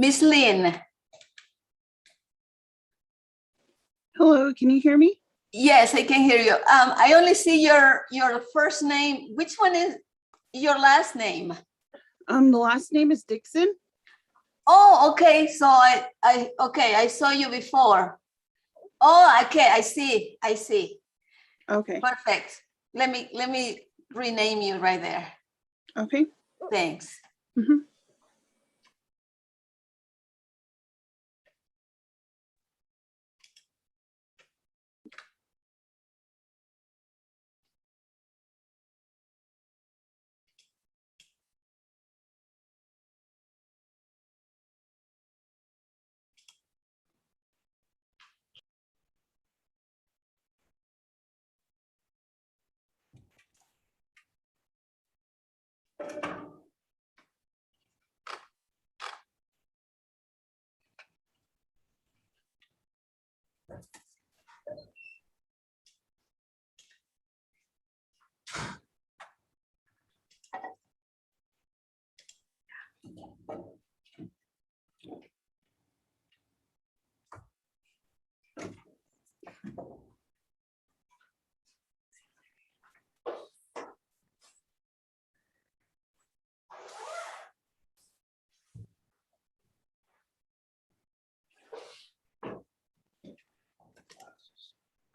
Miss Lynn. Hello, can you hear me? Yes, I can hear you. I only see your first name. Which one is your last name? The last name is Dixon. Oh, okay. So I saw you before. Oh, okay. I see. Okay. Perfect. Let me rename you right there. Okay. Thanks. Mhm.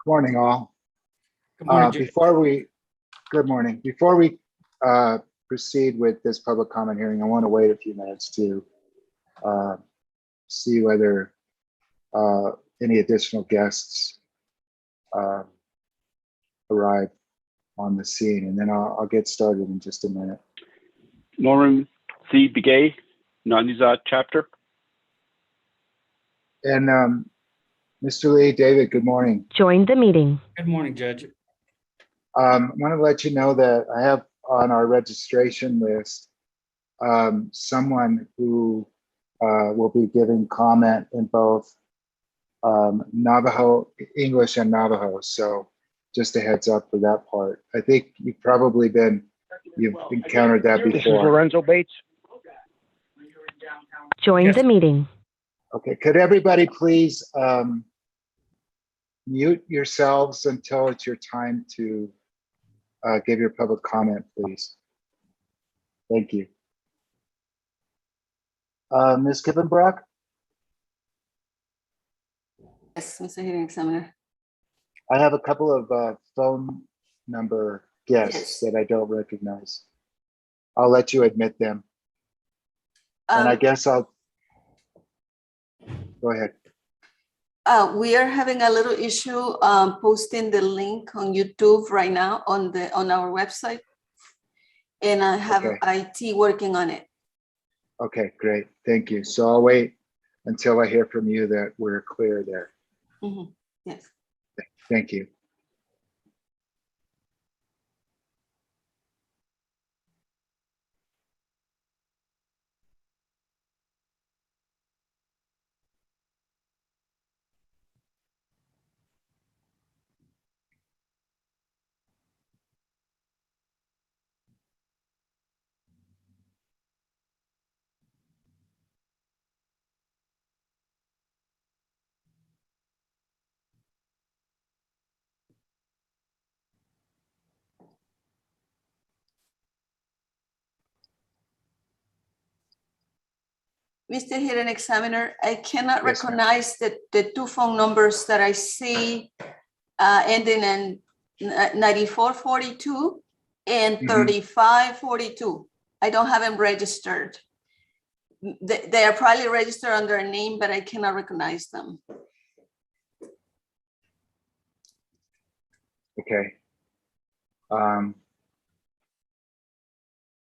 Morning, all. Good morning, Jim. Good morning. Before we proceed with this public comment hearing, I want to wait a few minutes to see whether any additional guests arrive on the scene, and then I'll get started in just a minute. Lauren C. Begay, Untitled Chapter. And Mr. Lee, David, good morning. Join the meeting. Good morning, Judge. I want to let you know that I have on our registration list someone who will be giving comment in both Navajo, English and Navajo. So just a heads up for that part. I think you've encountered that This is before. Lorenzo Bates. Join Yes. the meeting. Okay, could everybody please mute yourselves until it's your time to give your public comment, please. Thank you. Ms. Kippenbrock? Yes, Mr. Hearing Examiner. I have a couple of phone number guests Yes. that I don't recognize. I'll let you admit them. And I guess I'll, go ahead. We are having a little issue posting the link on YouTube right now on our website, and I have Okay. IT working on it. Okay, great. Thank you. So I'll wait until I hear from you that we're clear there. Mm-hmm. Yes. Thank you. Mr. Hearing Examiner, I cannot Yes, ma'am. recognize the two phone numbers that I see ending in 9442 and 3542. I don't have them registered. They are probably registered under a name, but I cannot recognize them. Okay.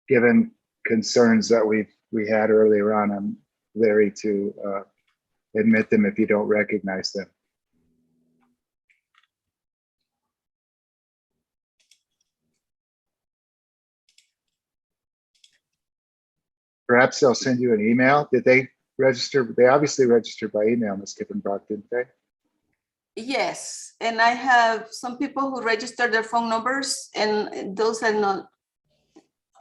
Given concerns that we had earlier on, I'm leery to admit them if you don't recognize them. Perhaps they'll send you an email. Did they register? They obviously registered by email, Ms. Kippenbrock, didn't they? Yes, and I have some people who registered their phone numbers, and those are not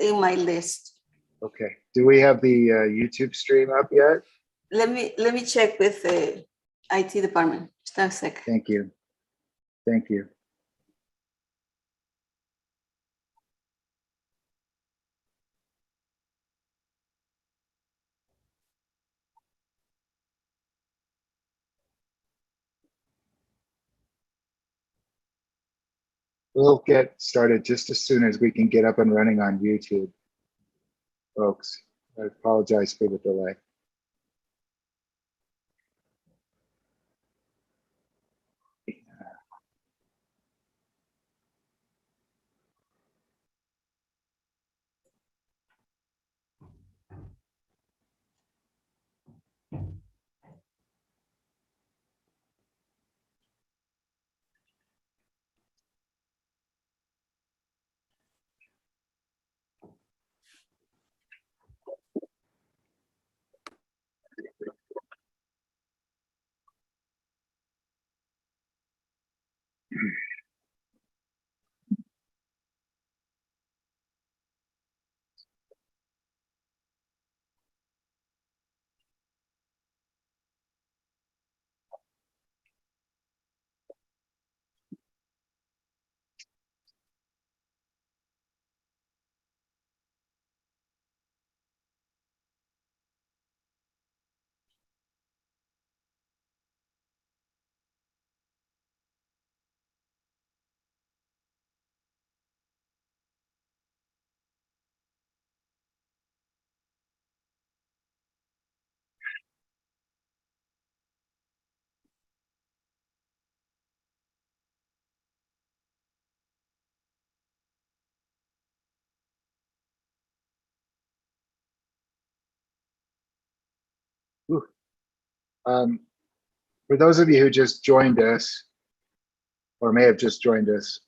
in my list. Okay. Do we have the YouTube stream up yet? let me check with the IT department. Just a sec. Thank you. Thank you. We'll get started just as soon as we can get up and running on YouTube, folks. I apologize for the delay. Whew. For those of you who just joined us, or may have just joined us,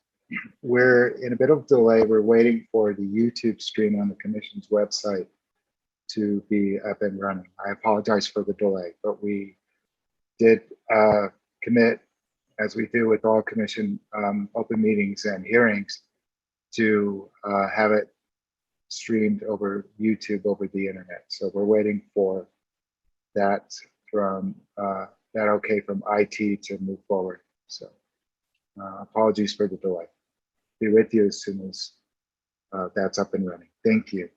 we're in a bit of delay. We're waiting for the YouTube stream on the commission's website to be up and running. I apologize for the delay, but we did commit, as we do with all commission open meetings and hearings, to have it streamed over YouTube over the internet. So we're waiting for that from that okay from IT to move forward. So apologies for the delay. Be with you as soon as that's up and running. Thank you.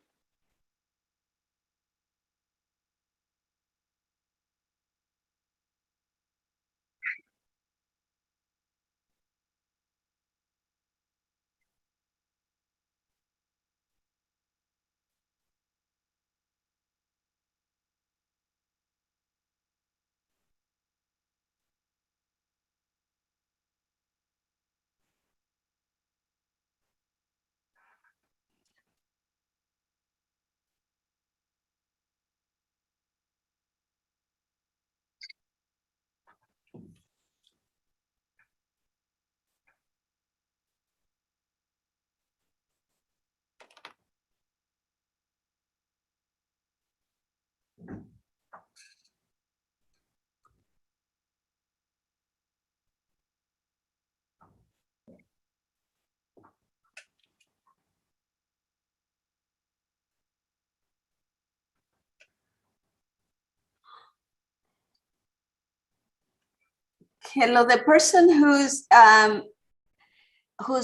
Hello, the person whose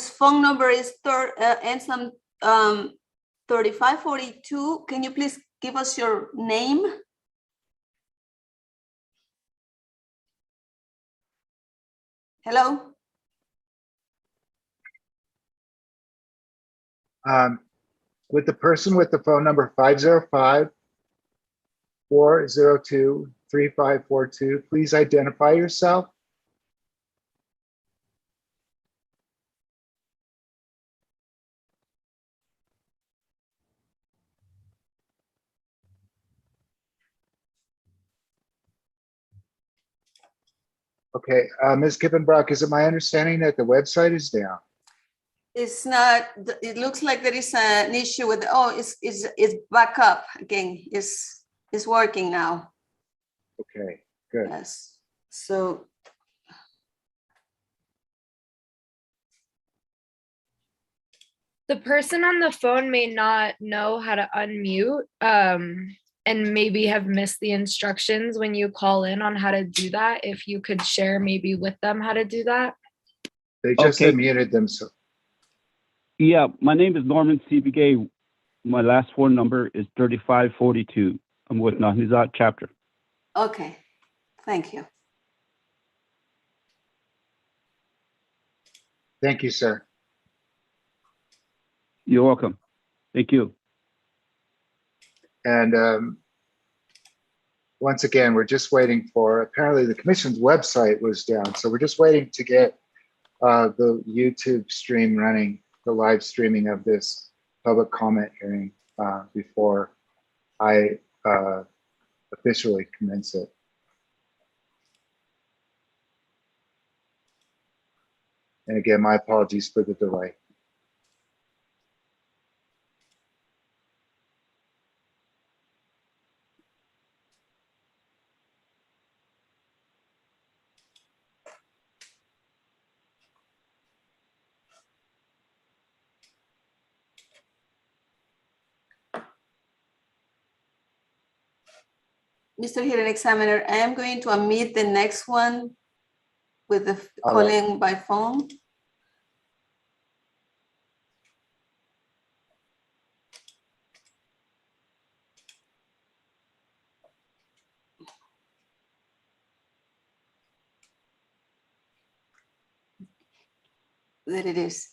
phone number is ends on 3542. Can you please give us your name? Hello. With the person with the phone number 505-402-3542, please identify yourself. Okay, Ms. Kippenbrock, is it my understanding that the website is down? It's not, it looks like there is an issue with, it's back up again. It's working now. Okay, good. Yes. So the person on the phone may not know how to unmute. and maybe have missed the instructions when you call in on how to do that. If you could share maybe with them how to do that. They just Okay. unmuted themselves. Yeah, my name is Norman C. Begay. My last phone number is 3542. I'm with Untitled Chapter. Okay, thank you. Thank you, sir. You're welcome. Thank you. And once again, we're just waiting for, apparently the commission's website was down. So we're just waiting to get the YouTube stream running, the live streaming of this public comment hearing before I officially commence it. And again, my apologies for the delay. Mr. Hearing Examiner, I am going to unmute the next one with the All right. calling by phone. There it is.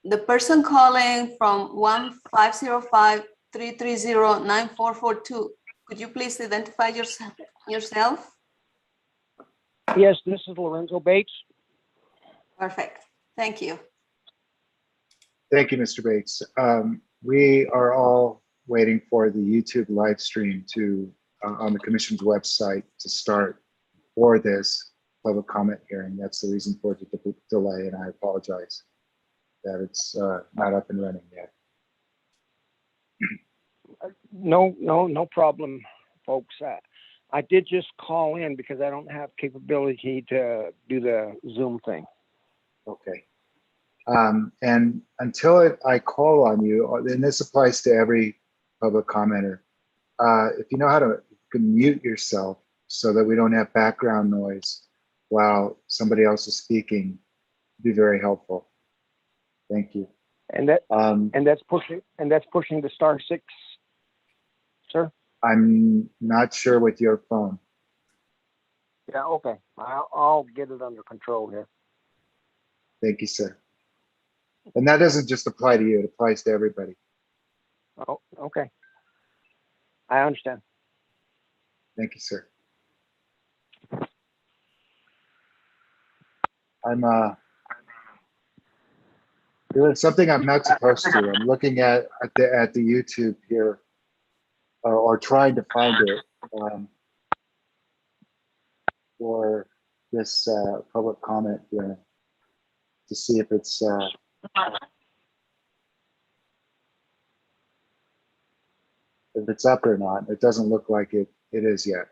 The person calling from 1-505-330-9442. Could you please identify yourself? Yes, this is Lorenzo Bates. Perfect. Thank you. Thank you, Mr. Bates. We are all waiting for the YouTube live stream to on the commission's website to start for this public comment hearing. That's the reason for the delay, and I apologize that it's not up and running yet. No problem, folks. I did just call in because I don't have capability to do the Zoom thing. Okay. And until I call on you, and this applies to every public commenter, if you know how to, you can mute yourself so that we don't have background noise while somebody else is speaking, it'd be very helpful. Thank you. And that's pushing the *6, sir. I'm not sure with your phone. Yeah, okay. I'll get it under control here. Thank you, sir. And that doesn't just apply to you, it applies to everybody. Oh, okay. I understand. Thank you, sir. I'm doing something I'm not supposed to. I'm looking at the YouTube here, or trying to find it for this public comment here to see if it's up or not. It doesn't look like it is yet.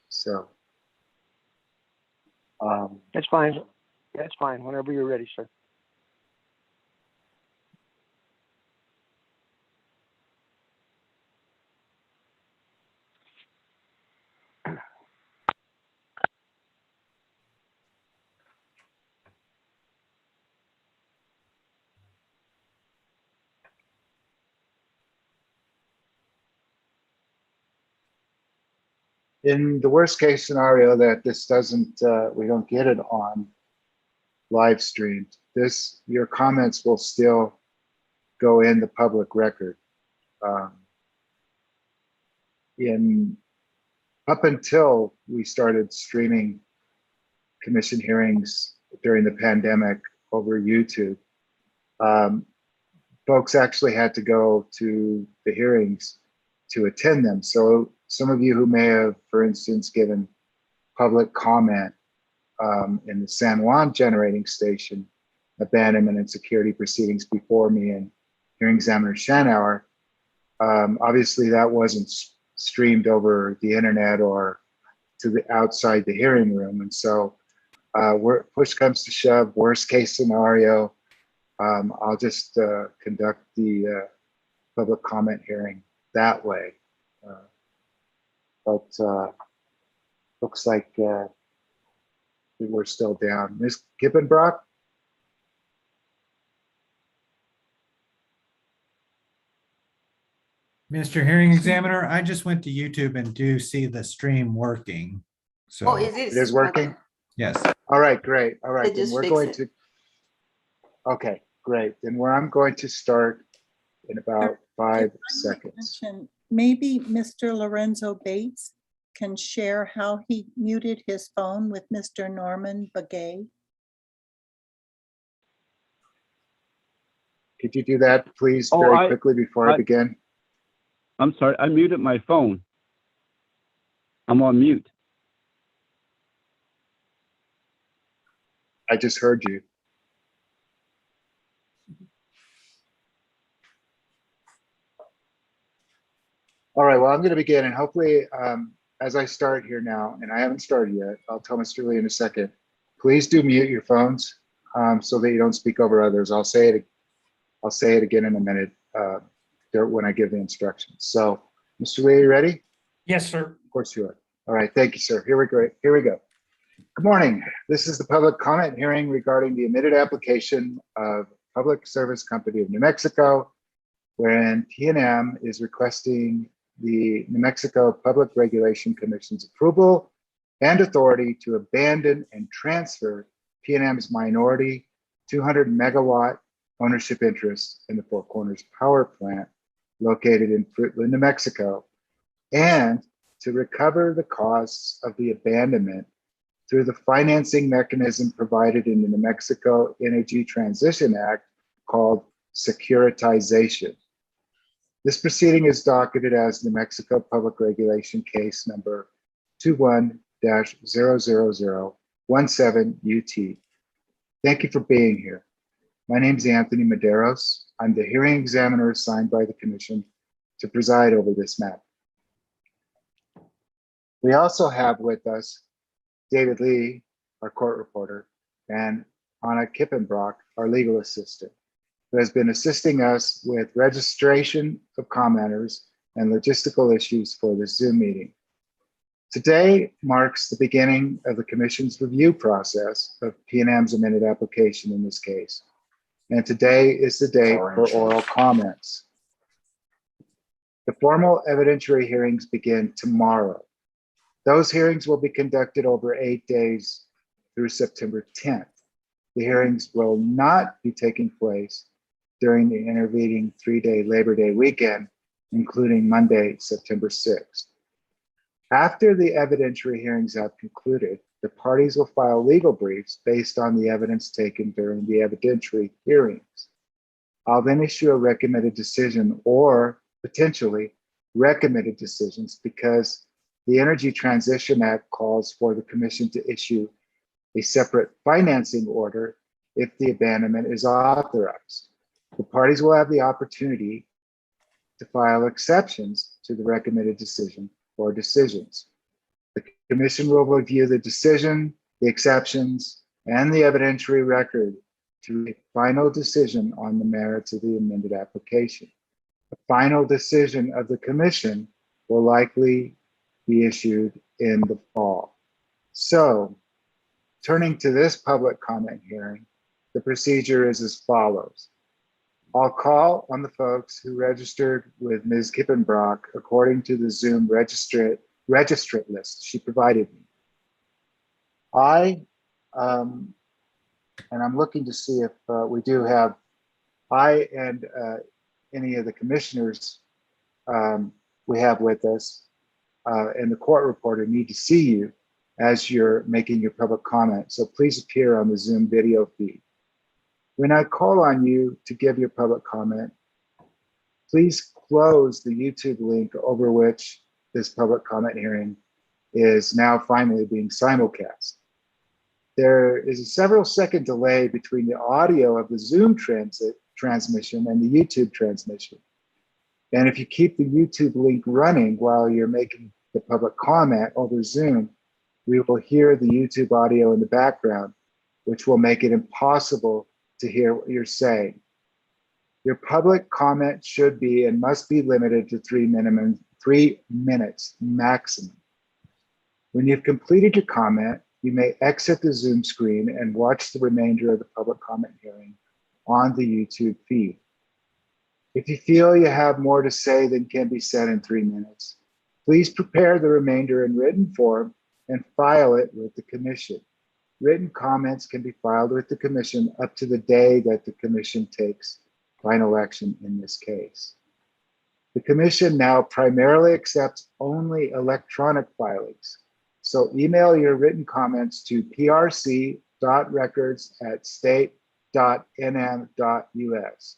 So That's fine. That's fine. Whenever you're ready, sir. in the worst case scenario that this doesn't, we don't get it on live streamed, your comments will still go in the public record. Up until we started streaming commission hearings during the pandemic over YouTube, folks actually had to go to the hearings to attend them. So some of you who may have, for instance, given public comment in the San Juan generating station, abandonment and security proceedings before me and hearing examiner Shanauer, obviously that wasn't streamed over the internet or to the outside the hearing room. And so push comes to shove, worst case scenario, I'll just conduct the public comment hearing that way. but looks like we're still down. Ms. Kippenbrock? Mr. Hearing Examiner, I just went to YouTube and do see the stream working. So, Oh, it is. It is working? Okay. yes. All right, great. All right, They then just we're fix going it. to, okay, great. Then where I'm going to start in about 5 seconds. Maybe Mr. Lorenzo Bates can share how he muted his phone with Mr. Norman Begay. Could you do that, please, Oh, very quickly before I I- begin? I'm sorry, I muted my phone. I'm on mute. I just heard you. All right, well, I'm going to begin, and hopefully, as I start here now, and I haven't started yet, I'll tell Mr. Lee in a second, please do mute your phones so that you don't speak over others. I'll say it again in a minute when I give the instructions. So, Mr. Lee, are you ready? Yes, sir. Of course you are. All right, thank you, sir. Here we go. Good morning. This is the public comment hearing regarding the amended application of Public Service Company of New Mexico, wherein P&M is requesting the New Mexico Public Regulation Commission's approval and authority to abandon and transfer P&M's minority 200 megawatt ownership interest in the Four Corners Power Plant located in Fruitland, New Mexico, and to recover the costs of the abandonment through the financing mechanism provided in the New Mexico Energy Transition Act called securitization. This proceeding is docketed as New Mexico Public Regulation Case number 21-00017 UT. Thank you for being here. My name is Anthony Medeiros. I'm the hearing examiner assigned by the Commission to preside over this matter. We also have with us David Lee, our court reporter, and Anna Kippenbrock, our legal assistant, who has been assisting us with registration of commenters and logistical issues for this Zoom meeting. Today marks the beginning of the Commission's review process of P&M's amended application in this case. And today is the date for oral comments. The formal evidentiary hearings begin tomorrow. Those hearings will be conducted over 8 days through September 10th. The hearings will not be taking place during the intervening 3-day Labor Day weekend, including Monday, September 6th. After the evidentiary hearings have concluded, the parties will file legal briefs based on the evidence taken during the evidentiary hearings. I'll then issue a recommended decision or potentially recommended decisions because the Energy Transition Act calls for the Commission to issue a separate financing order if the abandonment is authorized. The parties will have the opportunity to file exceptions to the recommended decision or decisions. The Commission will review the decision, the exceptions, and the evidentiary record to make a final decision on the merits of the amended application. The final decision of the Commission will likely be issued in the fall. So, turning to this public comment hearing, the procedure is as follows. I'll call on the folks who registered with Ms. Kippenbrock according to the Zoom registrant list she provided me. And I'm looking to see if we do have, I and any of the commissioners we have with us and the court reporter need to see you as you're making your public comment. So please appear on the Zoom video feed. When I call on you to give your public comment, please close the YouTube link over which this public comment hearing is now finally being simulcast. There is a several second delay between the audio of the Zoom transmission and the YouTube transmission. And if you keep the YouTube link running while you're making the public comment over Zoom, we will hear the YouTube audio in the background, which will make it impossible to hear what you're saying. Your public comment should be and must be limited to 3 minutes maximum. When you've completed your comment, you may exit the Zoom screen and watch the remainder of the public comment hearing on the YouTube feed. If you feel you have more to say than can be said in 3 minutes, please prepare the remainder in written form and file it with the commission. Written comments can be filed with the commission up to the day that the commission takes final action in this case. The commission now primarily accepts only electronic filings. So email your written comments to prc.records@state.nm.us.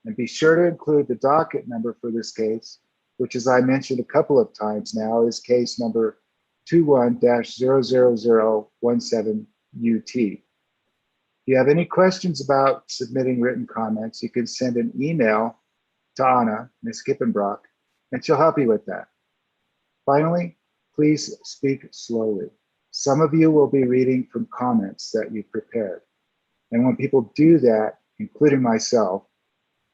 And be sure to include the docket number for this case, which, as I mentioned a couple of times now, is case number 21-00017UT. If you have any questions about submitting written comments, you can send an email to Anna, Ms. Kippenbrock, and she'll help you with that. Finally, please speak slowly. Some of you will be reading from comments that you've prepared. And when people do that, including myself,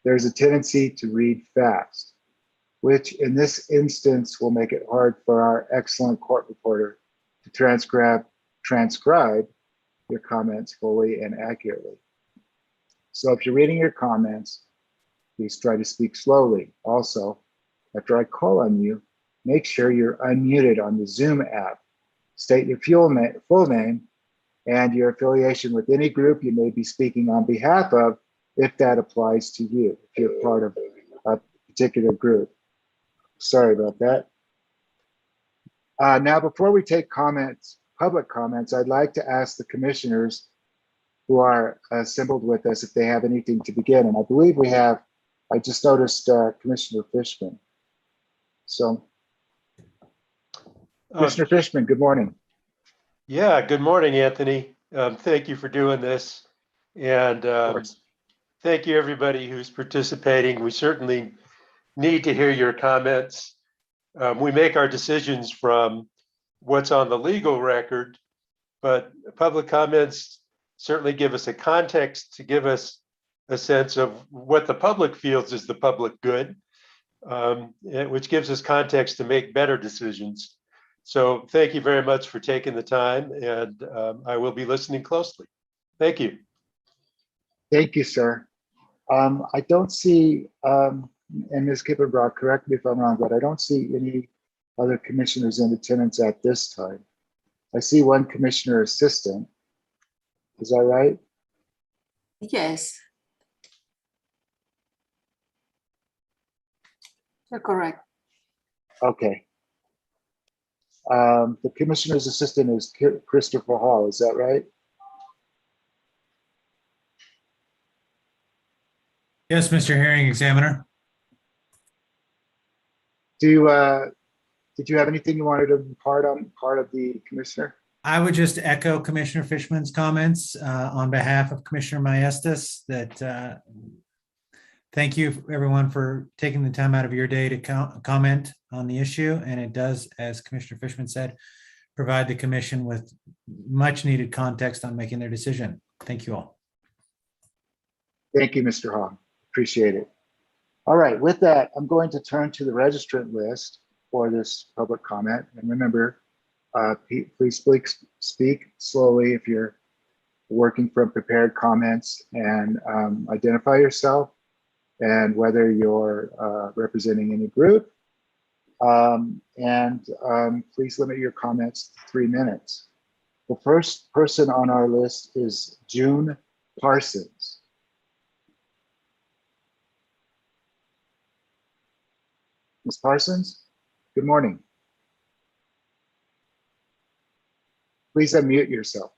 there's a tendency to read fast, which in this instance will make it hard for our excellent court reporter to transcribe your comments fully and accurately. So if you're reading your comments, please try to speak slowly. Also, after I call on you, make sure you're unmuted on the Zoom app. State your full name and your affiliation with any group you may be speaking on behalf of, if that applies to you, if you're part of a particular group. Sorry about that. Now, before we take comments, public comments, I'd like to ask the commissioners who are assembled with us if they have anything to begin. And I believe we have, I just noticed Commissioner Fishman. So, Commissioner Fishman, good morning. Yeah, good morning, Anthony. Thank you for doing this. And thank you, everybody who's participating. We certainly need to hear your comments. We make our decisions from what's on the legal record, but public comments certainly give us a context to give us a sense of what the public feels is the public good, which gives us context to make better decisions. So thank you very much for taking the time, and I will be listening closely. Thank you. Thank you, sir. I don't see, and Ms. Kippenbrock, correct me if I'm wrong, but I don't see any other commissioners in attendance at this time. I see one commissioner assistant. Is that right? Yes. You're correct. Okay. The commissioner's assistant is Christopher Hall, is that right? Yes, Mr. Hearing Examiner. Did you have anything you wanted to impart on part of the commissioner? I would just echo Commissioner Fishman's comments on behalf of Commissioner Maestas that thank you everyone for taking the time out of your day to comment on the issue. And it does, as Commissioner Fishman said, provide the commission with much needed context on making their decision. Thank you all. Thank you, Mr. Hall. Appreciate it. All right, with that, I'm going to turn to the registrant list for this public comment. And remember, please speak slowly if you're working from prepared comments, and identify yourself and whether you're representing any group. Please limit your comments to 3 minutes. The first person on our list is June Parsons. Ms. Parsons, good morning. Please unmute yourself.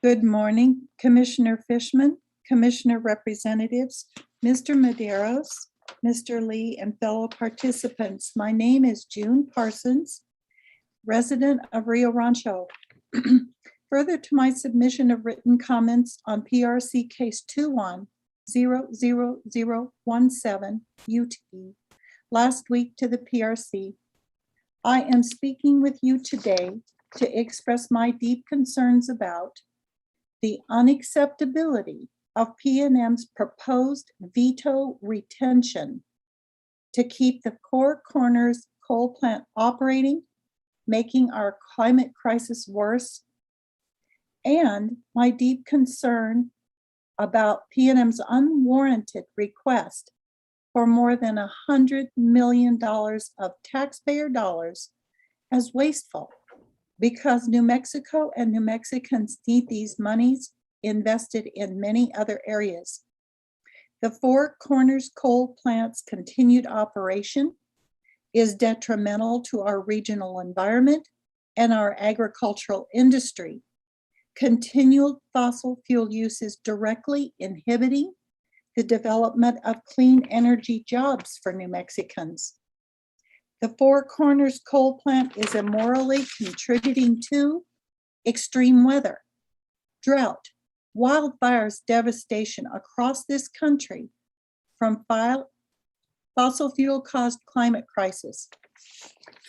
Good morning, Commissioner Fishman, Commissioner Representatives, Mr. Maderos, Mr. Lee, and fellow participants. My name is June Parsons, resident of Rio Rancho. Further to my submission of written comments on PRC case 21-00017 UT last week to the PRC, I am speaking with you today to express my deep concerns about the unacceptability of PNM's proposed veto retention to keep the Four Corners coal plant operating, making our climate crisis worse, and my deep concern about PNM's unwarranted request for more than $100 million of taxpayer dollars as wasteful, because New Mexico and New Mexicans need these monies invested in many other areas. The Four Corners coal plant's continued operation is detrimental to our regional environment and our agricultural industry. Continual fossil fuel use is directly inhibiting the development of clean energy jobs for New Mexicans. The Four Corners coal plant is immorally contributing to extreme weather, drought, wildfires, devastation across this country from fossil fuel caused climate crisis.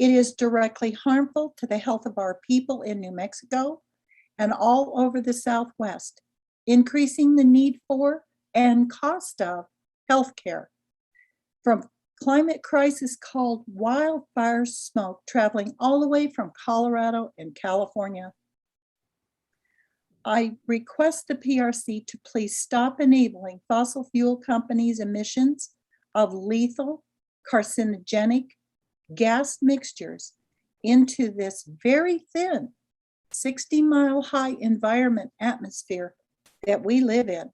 It is directly harmful to the health of our people in New Mexico and all over the Southwest, increasing the need for and cost of healthcare. From climate crisis called wildfire smoke traveling all the way from Colorado and California. I request the PRC to please stop enabling fossil fuel companies' emissions of lethal, carcinogenic gas mixtures into this very thin 60-mile high environment atmosphere that we live in.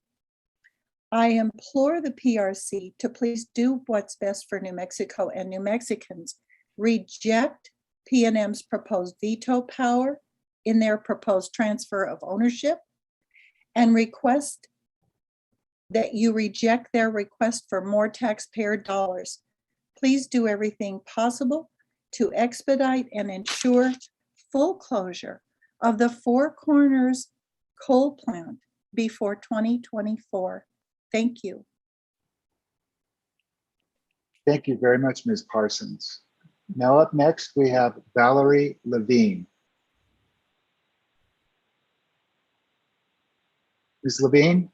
I implore the PRC to please do what's best for New Mexico and New Mexicans. Reject PNM's proposed veto power in their proposed transfer of ownership, and request that you reject their request for more taxpayer dollars. Please do everything possible to expedite and ensure full closure of the Four Corners coal plant before 2024. Thank you. Thank you very much, Ms. Parsons. Now up next, we have Valerie Levine. Ms. Levine?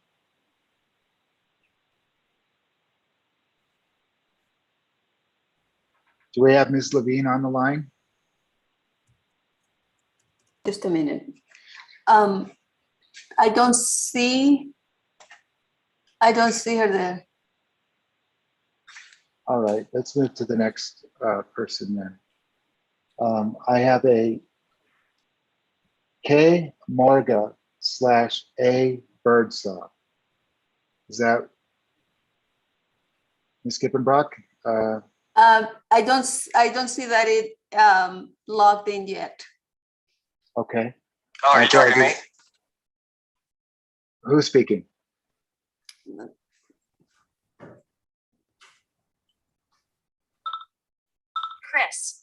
Do we have Ms. Levine on the line? Just a minute. I don't see her there. All right, let's move to the next person then. I have a K Morga /A Birdsong. Is that Ms. Kippenbrock? I don't see that it logged in yet. Okay. Oh, are you talking to me? Who's speaking? Chris.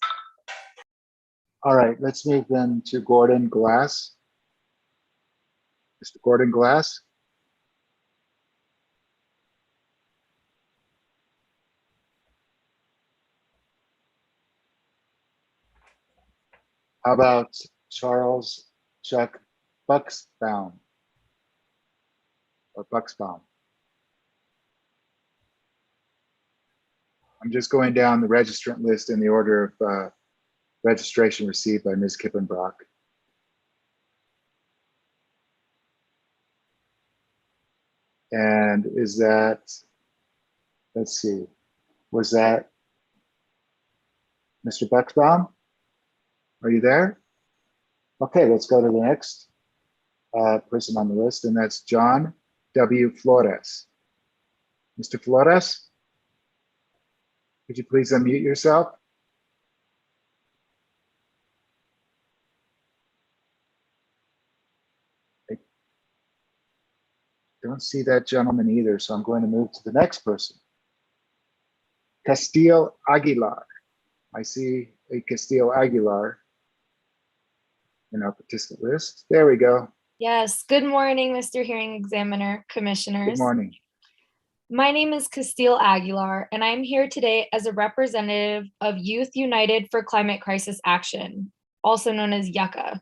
All right, let's move then to Gordon Glass. Mr. Gordon Glass. How about Charles Chuck Buxbaum? Or Buxbaum? I'm just going down the registrant list in the order of registration received by Ms. Kippenbrock. And is that, let's see, was that Mr. Buxbaum? Are you there? Okay, let's go to the next person on the list, and that's John W. Flores. Mr. Flores, could you please unmute yourself? I don't see that gentleman either, so I'm going to move to the next person. Castillo Aguilar. I see a Castillo Aguilar in our participant list. There we go. Yes, good morning, Mr. Hearing Examiner, Commissioners. Good morning. My name is Castile Aguilar, and I'm here today as a representative of Youth United for Climate Crisis Action, also known as YUCCA.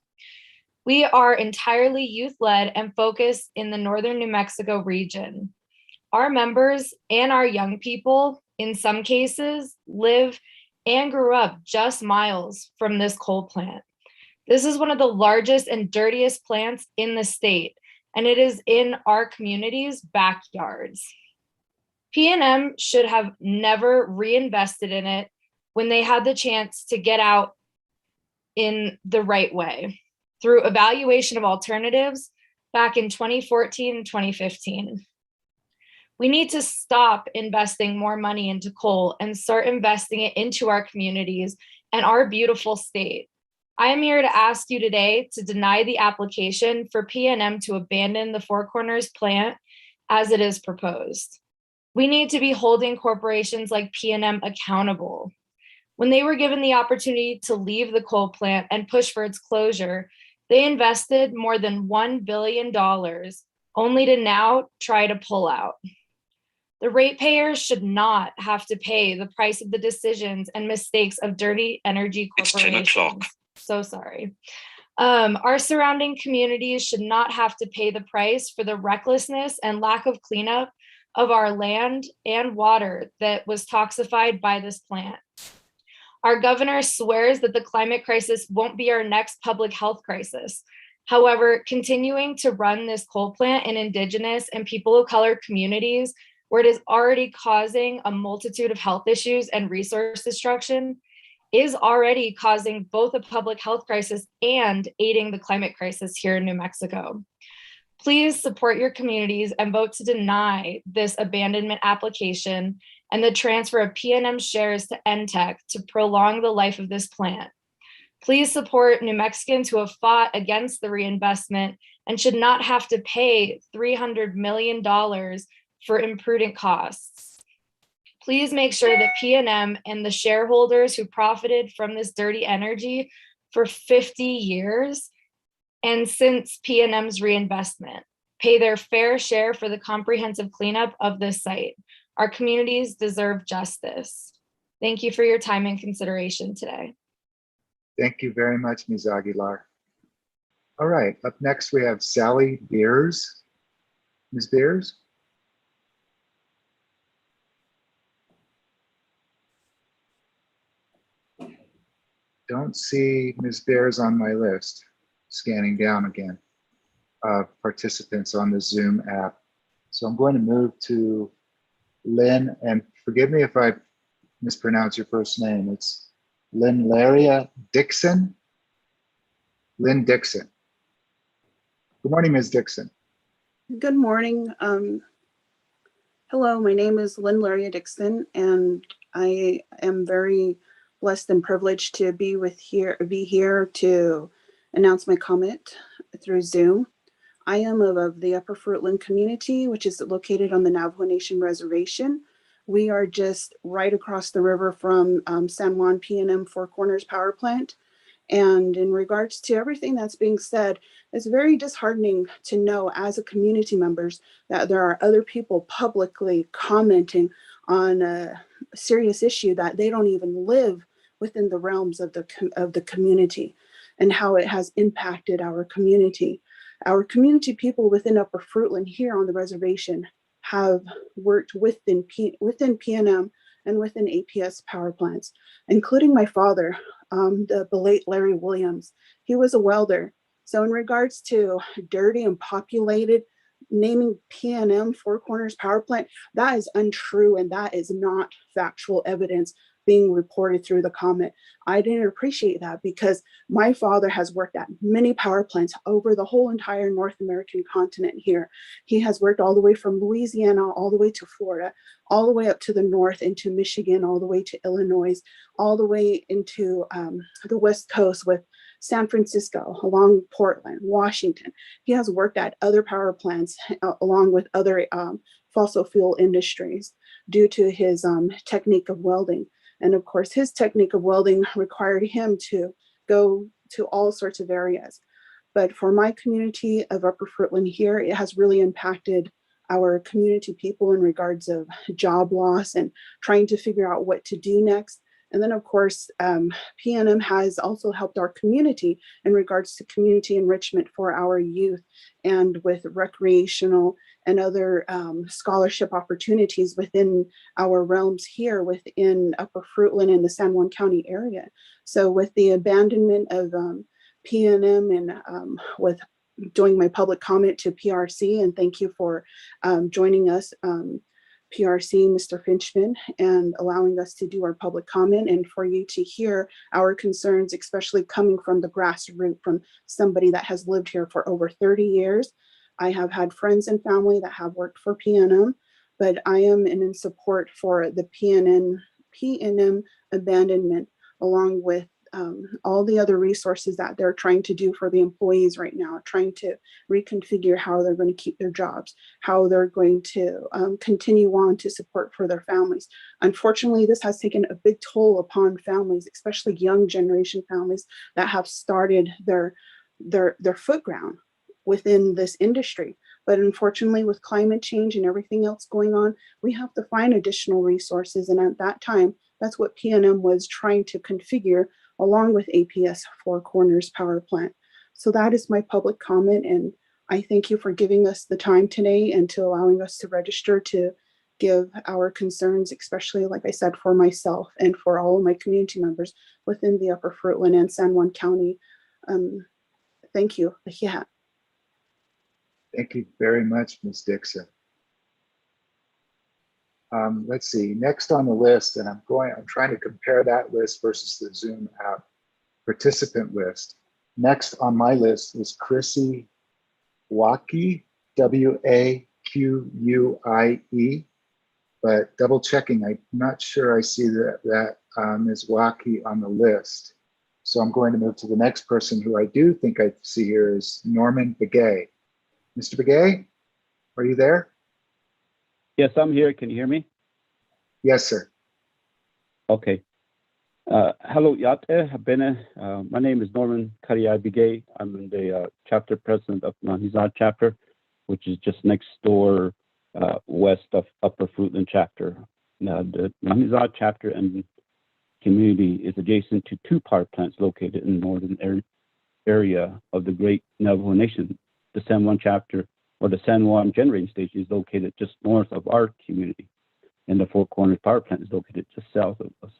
We are entirely youth-led and focused in the northern New Mexico region. Our members and our young people, in some cases, live and grew up just miles from this coal plant. This is one of the largest and dirtiest plants in the state, and it is in our community's backyards. PNM should have never reinvested in it when they had the chance to get out in the right way through evaluation of alternatives back in 2014 and 2015. We need to stop investing more money into coal and start investing it into our communities and our beautiful state. I am here to ask you today to deny the application for PNM to abandon the Four Corners plant as it is proposed. We need to be holding corporations like PNM accountable. When they were given the opportunity to leave the coal plant and push for its closure, they invested more than $1 billion, only to now try to pull out. The ratepayers should not have to pay the price of the decisions and mistakes of dirty energy corporations. It's 10 o'clock. So sorry. Our surrounding communities should not have to pay the price for the recklessness and lack of cleanup of our land and water that was toxified by this plant. Our governor swears that the climate crisis won't be our next public health crisis. However, continuing to run this coal plant in Indigenous and people of color communities where it is already causing a multitude of health issues and resource destruction is already causing both a public health crisis and aiding the climate crisis here in New Mexico. Please support your communities and vote to deny this abandonment application and the transfer of PNM shares to NTEC to prolong the life of this plant. Please support New Mexicans who have fought against the reinvestment and should not have to pay $300 million for imprudent costs. Please make sure that PNM and the shareholders who profited from this dirty energy for 50 years and since PNM's reinvestment pay their fair share for the comprehensive cleanup of this site. Our communities deserve justice. Thank you for your time and consideration today. Thank you very much, Ms. Aguilar. All right, up next we have Sally Beers. Ms. Beers? Don't see Ms. Beers on my list. Scanning down again of participants on the Zoom app. So I'm going to move to Lynn, and forgive me if I mispronounce your first name. It's Lynlaria Dixon. Lynn Dixon. Good morning, Ms. Dixon. Good morning. Hello, my name is Lynlaria Dixon, and I am very blessed and privileged to be here to announce my comment through Zoom. I am of the Upper Fruitland community, which is located on the Navajo Nation Reservation. We are just right across the river from San Juan PNM Four Corners Power Plant. And in regards to everything that's being said, it's very disheartening to know as a community members that there are other people publicly commenting on a serious issue that they don't even live within the realms of the community and how it has impacted our community. Our community people within Upper Fruitland here on the reservation have worked within PNM and within APS power plants, including my father, the late Larry Williams. He was a welder. So in regards to dirty and populated, naming PNM Four Corners Power Plant, that is untrue and that is not factual evidence being reported through the comment. I didn't appreciate that because my father has worked at many power plants over the whole entire North American continent here. He has worked all the way from Louisiana, all the way to Florida, all the way up to the north into Michigan, all the way to Illinois, all the way into the West Coast with San Francisco, along Portland, Washington. He has worked at other power plants along with other fossil fuel industries due to his technique of welding. And of course, his technique of welding required him to go to all sorts of areas. But for my community of Upper Fruitland here, it has really impacted our community people in regards of job loss and trying to figure out what to do next. And then, of course, PNM has also helped our community in regards to community enrichment for our youth and with recreational and other scholarship opportunities within our realms here within Upper Fruitland and the San Juan County area. So with the abandonment of PNM and with doing my public comment to PRC, and thank you for joining us, PRC, Mr. Finchman, and allowing us to do our public comment and for you to hear our concerns, especially coming from the grassroots, from somebody that has lived here for over 30 years. I have had friends and family that have worked for PNM, but I am in support for the PNM abandonment, along with all the other resources that they're trying to do for the employees right now, trying to reconfigure how they're going to keep their jobs, how they're going to continue on to support for their families. Unfortunately, this has taken a big toll upon families, especially young generation families that have started their foot ground within this industry. But unfortunately, with climate change and everything else going on, we have to find additional resources. And at that time, that's what PNM was trying to configure along with APS Four Corners Power Plant. So that is my public comment. And I thank you for giving us the time today and to allowing us to register to give our concerns, especially, like I said, for myself and for all of my community members within the Upper Fruitland and San Juan County. Thank you. Yeah. Thank you very much, Ms. Dixon. Let's see, next on the list, and I'm trying to compare that list versus the Zoom app participant list. Next on my list is Chrissy Waquie, W-A-Q-U-I-E, but double checking, I'm not sure I see that Ms. Waquie on the list. So I'm going to move to the next person who I do think I see here is Norman Begay. Mr. Begay, are you there? Yes, I'm here. Can you hear me? Yes, sir. Okay. Hello, Yate Habene. My name is Norman Kariai Begay. I'm the chapter president of Nahizad chapter, which is just next door west of Upper Fruitland chapter. The Nahizad chapter and community is adjacent to two power plants located in the northern area of the Great Navajo Nation. The San Juan chapter, or the San Juan generating station, is located just north of our community, and the Four Corners power plant is located just south of us.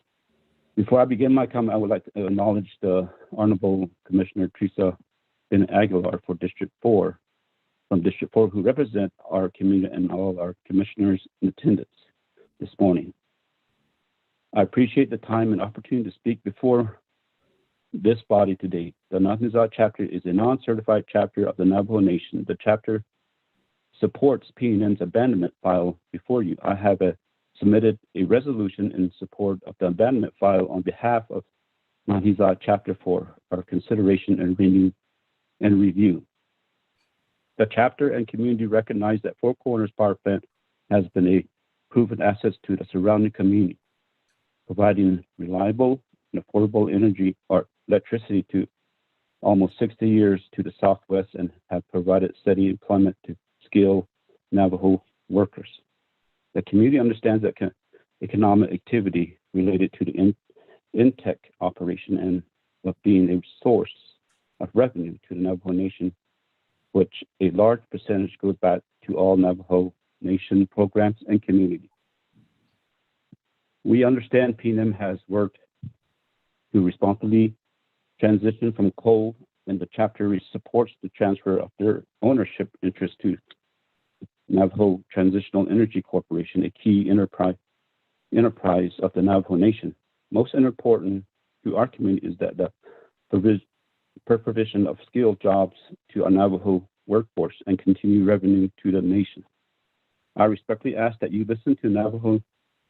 Before I begin my comment, I would like to acknowledge the Honorable Commissioner Teresa Ben Aguilar for District 4, from District 4, who represent our community and all our commissioners in attendance this morning. I appreciate the time and opportunity to speak before this body today. The Nahizad chapter is a non-certified chapter of the Navajo Nation. The chapter supports PNM's abandonment file before you. I have submitted a resolution in support of the abandonment file on behalf of Nahizad chapter for our consideration and review. The chapter and community recognize that Four Corners Power Plant has been a proven asset to the surrounding community, providing reliable and affordable energy or electricity to almost 60 years to the Southwest and have provided steady employment to skilled Navajo workers. The community understands that economic activity related to the Intech operation and of being a source of revenue to the Navajo Nation, which a large percentage goes back to all Navajo Nation programs and community. We understand PNM has worked to responsibly transition from coal, and the chapter supports the transfer of their ownership interest to Navajo Transitional Energy Corporation, a key enterprise of the Navajo Nation. Most important to our community is that the provision of skilled jobs to our Navajo workforce and continue revenue to the nation. I respectfully ask that you listen to Navajo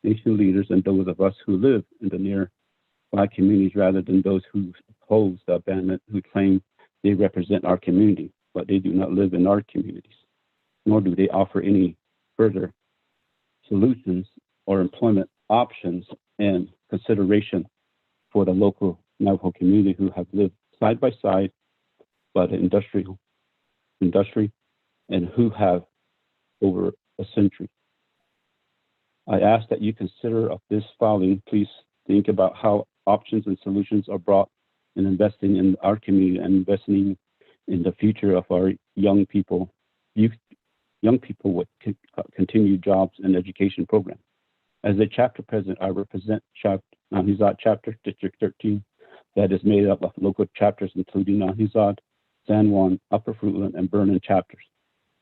Nation leaders and those of us who live in the nearby communities rather than those who oppose the abandonment, who claim they represent our community, but they do not live in our communities, nor do they offer any further solutions or employment options and consideration for the local Navajo community who have lived side by side by the industry and who have over a century. I ask that you consider of this filing, please think about how options and solutions are brought in investing in our community and investing in the future of our young people with continued jobs and education program. As a chapter president, I represent Nahizad Chapter, District 13, that is made up of local chapters including Nahizad, San Juan, Upper Fruitland, and Vernon chapters,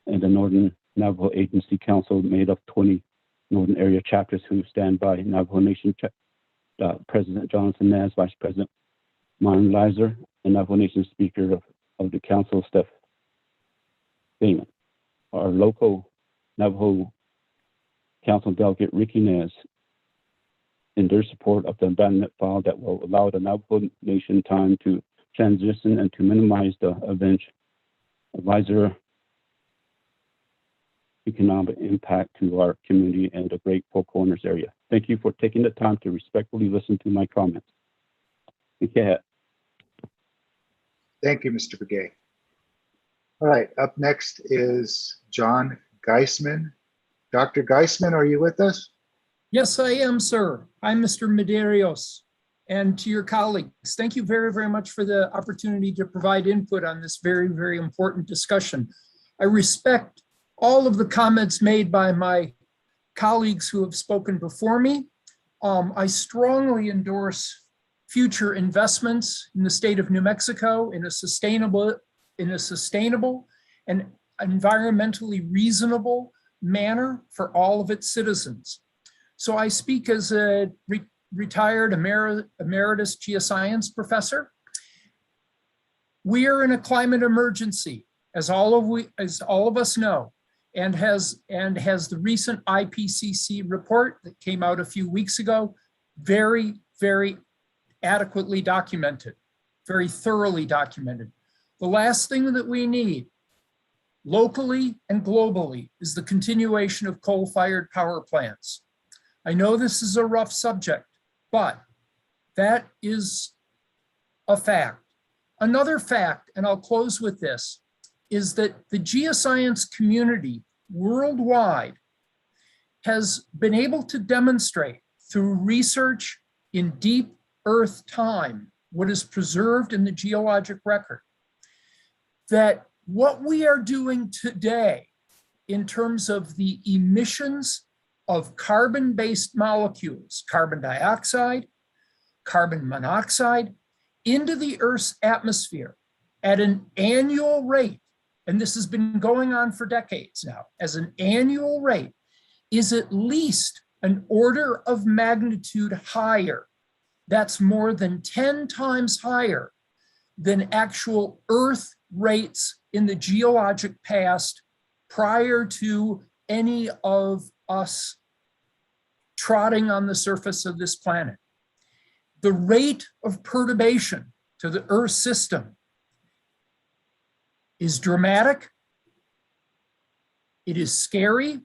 and the Northern Navajo Agency Council made of 20 Northern Area chapters who stand by Navajo Nation President Jonathan Naz, Vice President Mon Lizer, and Navajo Nation Speaker of the Council, Steph Bayman. Our local Navajo Council Delegate Ricky Nez, in their support of the abandonment file that will allow the Navajo Nation time to transition and to minimize the advisor economic impact to our community and the Great Four Corners area. Thank you for taking the time to respectfully listen to my comments. Okay. Thank you, Mr. Begay. All right, up next is John Geisman. Dr. Geisman, are you with us? Yes, I am, sir. I'm Mr. Medeiros. And to your colleagues, thank you very, very much for the opportunity to provide input on this very, very important discussion. I respect all of the comments made by my colleagues who have spoken before me. I strongly endorse future investments in the state of New Mexico in a sustainable and environmentally reasonable manner for all of its citizens. So I speak as a retired emeritus geoscience professor. We are in a climate emergency, as all of us know, and has the recent IPCC report that came out a few weeks ago very, very adequately documented, very thoroughly documented. The last thing that we need, locally and globally, is the continuation of coal-fired power plants. I know this is a rough subject, but that is a fact. Another fact, and I'll close with this, is that the geoscience community worldwide has been able to demonstrate through research in deep earth time, what is preserved in the geologic record, that what we are doing today in terms of the emissions of carbon-based molecules, carbon dioxide, carbon monoxide, into the Earth's atmosphere at an annual rate, and this has been going on for decades now, as an annual rate, is at least an order of magnitude higher. That's more than 10 times higher than actual Earth rates in the geologic past prior to any of us trotting on the surface of this planet. The rate of perturbation to the Earth system is dramatic, it is scary,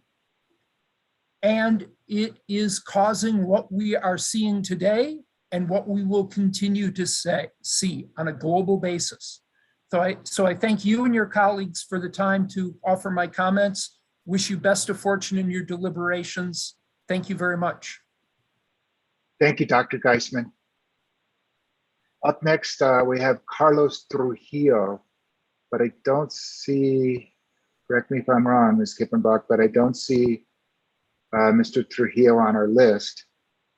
and it is causing what we are seeing today and what we will continue to see on a global basis. So I thank you and your colleagues for the time to offer my comments. Wish you best of fortune in your deliberations. Thank you very much. Thank you, Dr. Geisman. Up next, we have Carlos Trujillo, but I don't see, correct me if I'm wrong, Ms. Kippenbach, but I don't see Mr. Trujillo on our list,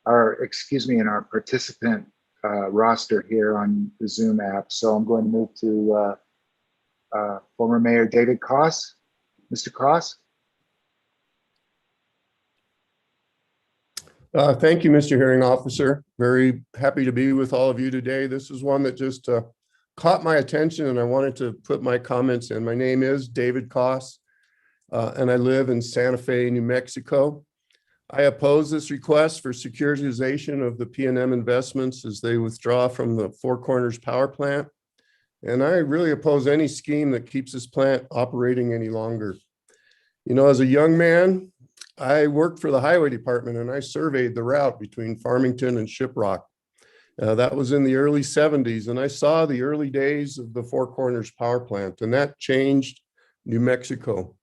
in our participant roster here on the Zoom app. So I'm going to move to former Mayor David Koss. Mr. Koss? Thank you, Mr. Hearing Officer. Very happy to be with all of you today. This is one that just caught my attention and I wanted to put my comments in. My name is David Koss, and I live in Santa Fe, New Mexico. I oppose this request for securitization of the Pnm investments as they withdraw from the Four Corners power plant. And I really oppose any scheme that keeps this plant operating any longer. You know, as a young man, I worked for the highway department and I surveyed the route between Farmington and Shiprock. That was in the early 70s, and I saw the early days of the Four Corners power plant, and that changed New Mexico.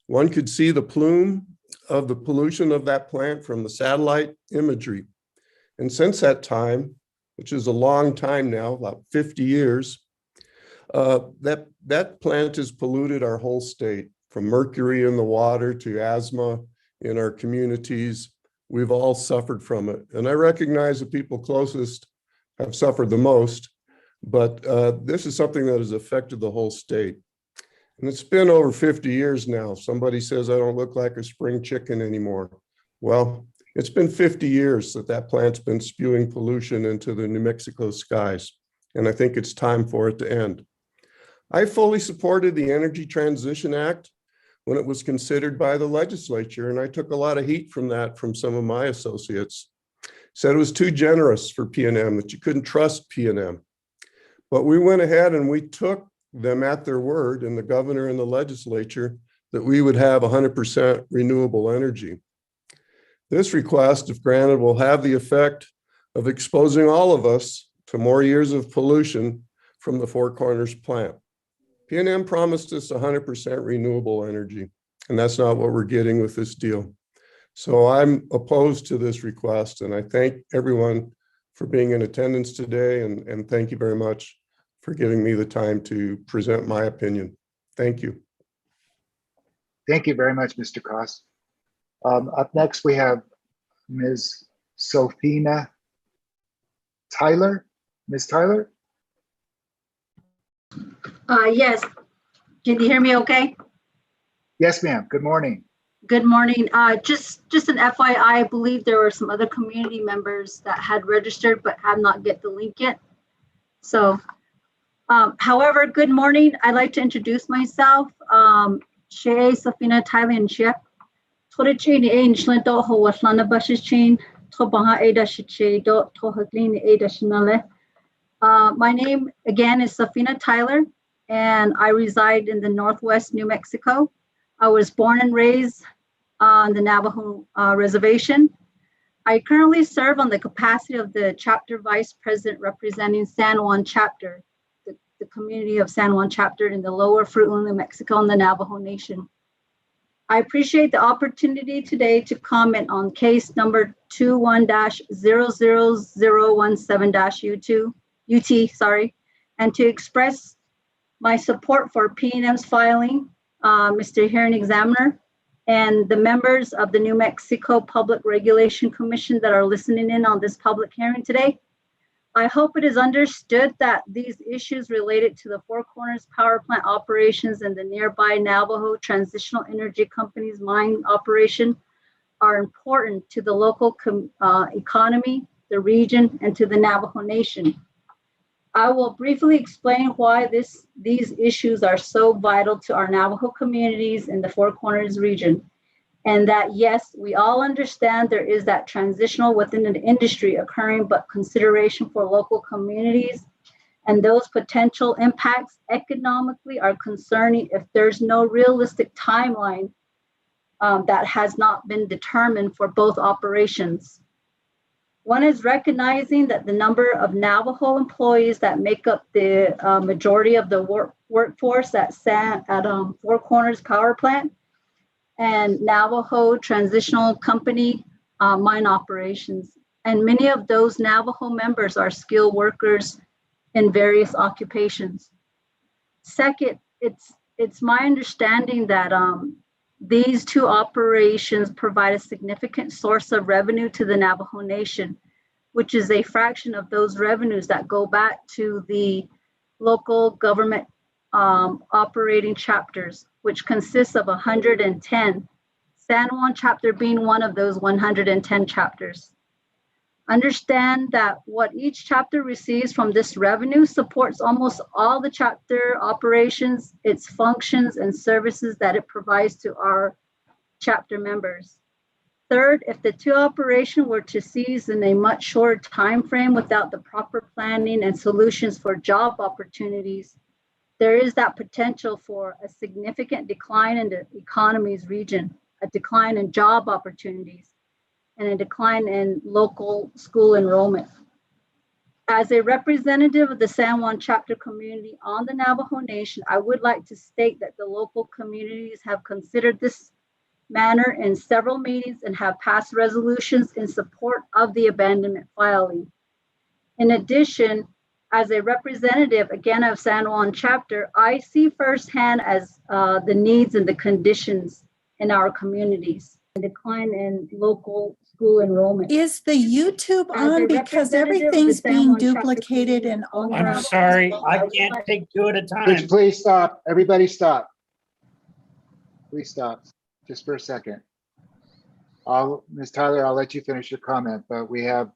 One could see the plume of the pollution of that plant from the satellite imagery. And since that time, which is a long time now, about 50 years, that plant has polluted our whole state, from mercury in the water to asthma in our communities. We've all suffered from it. And I recognize the people closest have suffered the most, but this is something that has affected the whole state. And it's been over 50 years now. Somebody says I don't look like a spring chicken anymore. Well, it's been 50 years that plant's been spewing pollution into the New Mexico skies, and I think it's time for it to end. I fully supported the Energy Transition Act when it was considered by the legislature, and I took a lot of heat from that from some of my associates. Said it was too generous for PNM, that you couldn't trust PNM. But we went ahead and we took them at their word, and the governor and the legislature, that we would have 100% renewable energy. This request, if granted, will have the effect of exposing all of us to more years of pollution from the Four Corners plant. PNM promised us 100% renewable energy, and that's not what we're getting with this deal. So I'm opposed to this request, and I thank everyone for being in attendance today, and thank you very much for giving me the time to present my opinion. Thank you. Thank you very much, Mr. Koss. Up next, we have Ms. Sophina Tyler. Ms. Tyler? Yes. Can you hear me okay? Yes, ma'am. Good morning. Good morning. Just an FYI, I believe there were some other community members that had registered but have not get the link yet. So, however, good morning. I'd like to introduce myself. Shea Sophina Tyler and Shep. Chain in Shlento Ho Waslana Bushes Chain, Tobaha Ada Shiche, Tohaklin Ada Shinale. My name again is Sophina Tyler, and I reside in the Northwest New Mexico. I was born and raised on the Navajo Reservation. I currently serve on the capacity of the chapter vice president representing San Juan chapter, the community of San Juan chapter in the lower Fruit New Mexico and the Navajo Nation. I appreciate the opportunity today to comment on case number 21-00017-UT, and to express my support for Pnm's filing, Mr. Hearing Examiner, and the members of the New Mexico Public Regulation Commission that are listening in on this public hearing today. I hope it is understood that these issues related to the Four Corners power plant operations and the nearby Navajo Transitional Energy Company's mine operation are important to the local economy, the region, and to the Navajo Nation. I will briefly explain why these issues are so vital to our Navajo communities in the Four Corners region. And that, yes, we all understand there is that transitional within an industry occurring, but consideration for local communities and those potential impacts economically are concerning if there's no realistic timeline that has not been determined for both operations. One is recognizing that the number of Navajo employees that make up the majority of the workforce at Four Corners Power Plant and Navajo Transitional Company mine operations. And many of those Navajo members are skilled workers in various occupations. Second, it's my understanding that these two operations provide a significant source of revenue to the Navajo Nation, which is a fraction of those revenues that go back to the local government operating chapters, which consists of 110, San Juan chapter being one of those 110 chapters. Understand that what each chapter receives from this revenue supports almost all the chapter operations, its functions and services that it provides to our chapter members. Third, if the two operations were to cease in a much shorter time frame without the proper planning and solutions for job opportunities, there is that potential for a significant decline in the economy's region, a decline in job opportunities, and a decline in local school enrollment. As a representative of the San Juan chapter community on the Navajo Nation, I would like to state that the local communities have considered this manner in several meetings and have passed resolutions in support of the abandonment filing. In addition, as a representative again of San Juan chapter, I see firsthand as the needs and the conditions in our communities, the decline in local school enrollment. Is the YouTube As a on? Because representative of the everything's San being Juan chapter duplicated and all I'm around. sorry, I can't take two at a Would time. you please stop? Everybody stop. Please stop, just for a second. Ms. Tyler, I'll let you finish your comment, but we have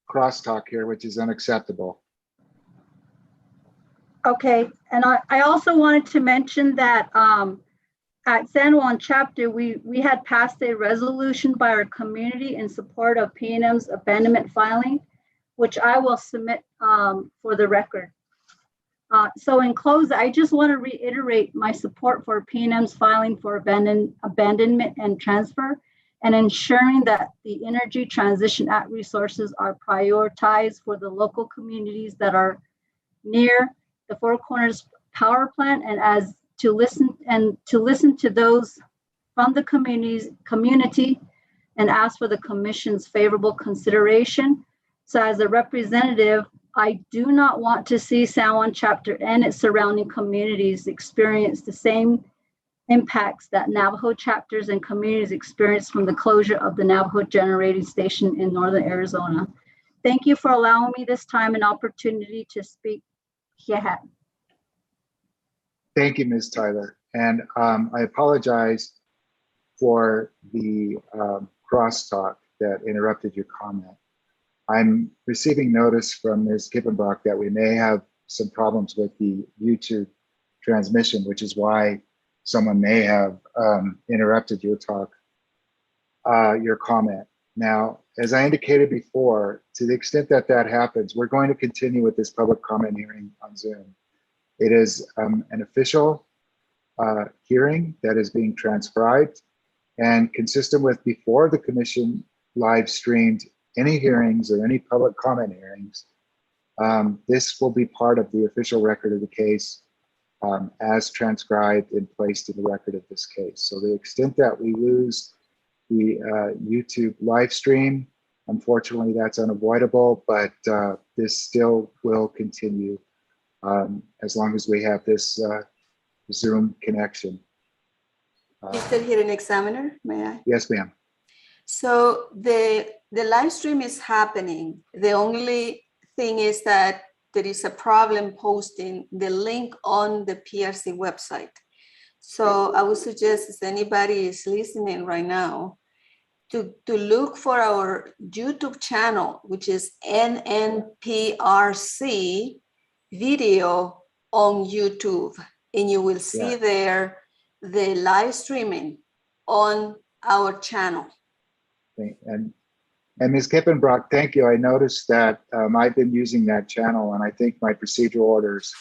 crosstalk here, which is unacceptable. Okay, and I also wanted to mention that at San Juan chapter, we had passed a resolution by our community in support of Pnm'S abandonment filing, which I will submit for the record. So in close, I just want to reiterate my support for Pnm'S filing for abandonment and transfer, and ensuring that the Energy Transition Act resources are prioritized for the local communities that are near the Four Corners power plant, and as to listen to those from the community and ask for the commission's favorable consideration. So as a representative, I do not want to see San Juan chapter and its surrounding communities experience the same impacts that Navajo chapters and communities experience from the closure of the Navajo generating station in northern Arizona. Thank you for allowing me this time and opportunity to speak. Yeah. Thank you, Ms. Tyler. And I apologize for the crosstalk that interrupted your comment. I'm receiving notice from Ms. Kippenbrock that we may have some problems with the YouTube transmission, which is why someone may have interrupted your talk, your comment. Now, as I indicated before, to the extent that that happens, we're going to continue with this public comment hearing on Zoom. It is an official hearing that is being transcribed, and consistent with before the commission live streamed any hearings or any public comment hearings, this will be part of the official record of the case as transcribed and placed in the record of this case. So the extent that we lose the YouTube live stream, unfortunately that's unavoidable, but this still will continue as long as we have this Zoom connection. Mr. Hearing Examiner, may I? Yes, ma'am. So the live stream is happening. The only thing is that there is a problem posting the link on the PRC website. So I would suggest if anybody is listening right now to look for our YouTube channel, which is NNPRC video on YouTube, and you will see there the live streaming on our channel. And Ms. Kippenbrock, thank you. I noticed that I've been using that channel, and I think my procedural orders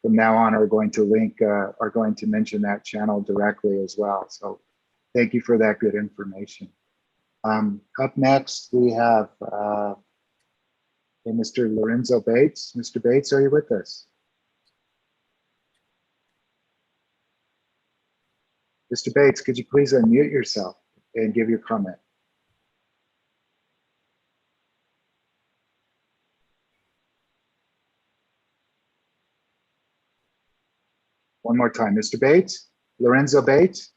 from now on are going to link, are going to mention that channel directly as well. So thank you for that good information. Up next, we have Mr. Lorenzo Bates. Mr. Bates, are you with us? Mr. Bates, could you please unmute yourself and give your comment? One more time, Mr. Bates, Lorenzo Bates.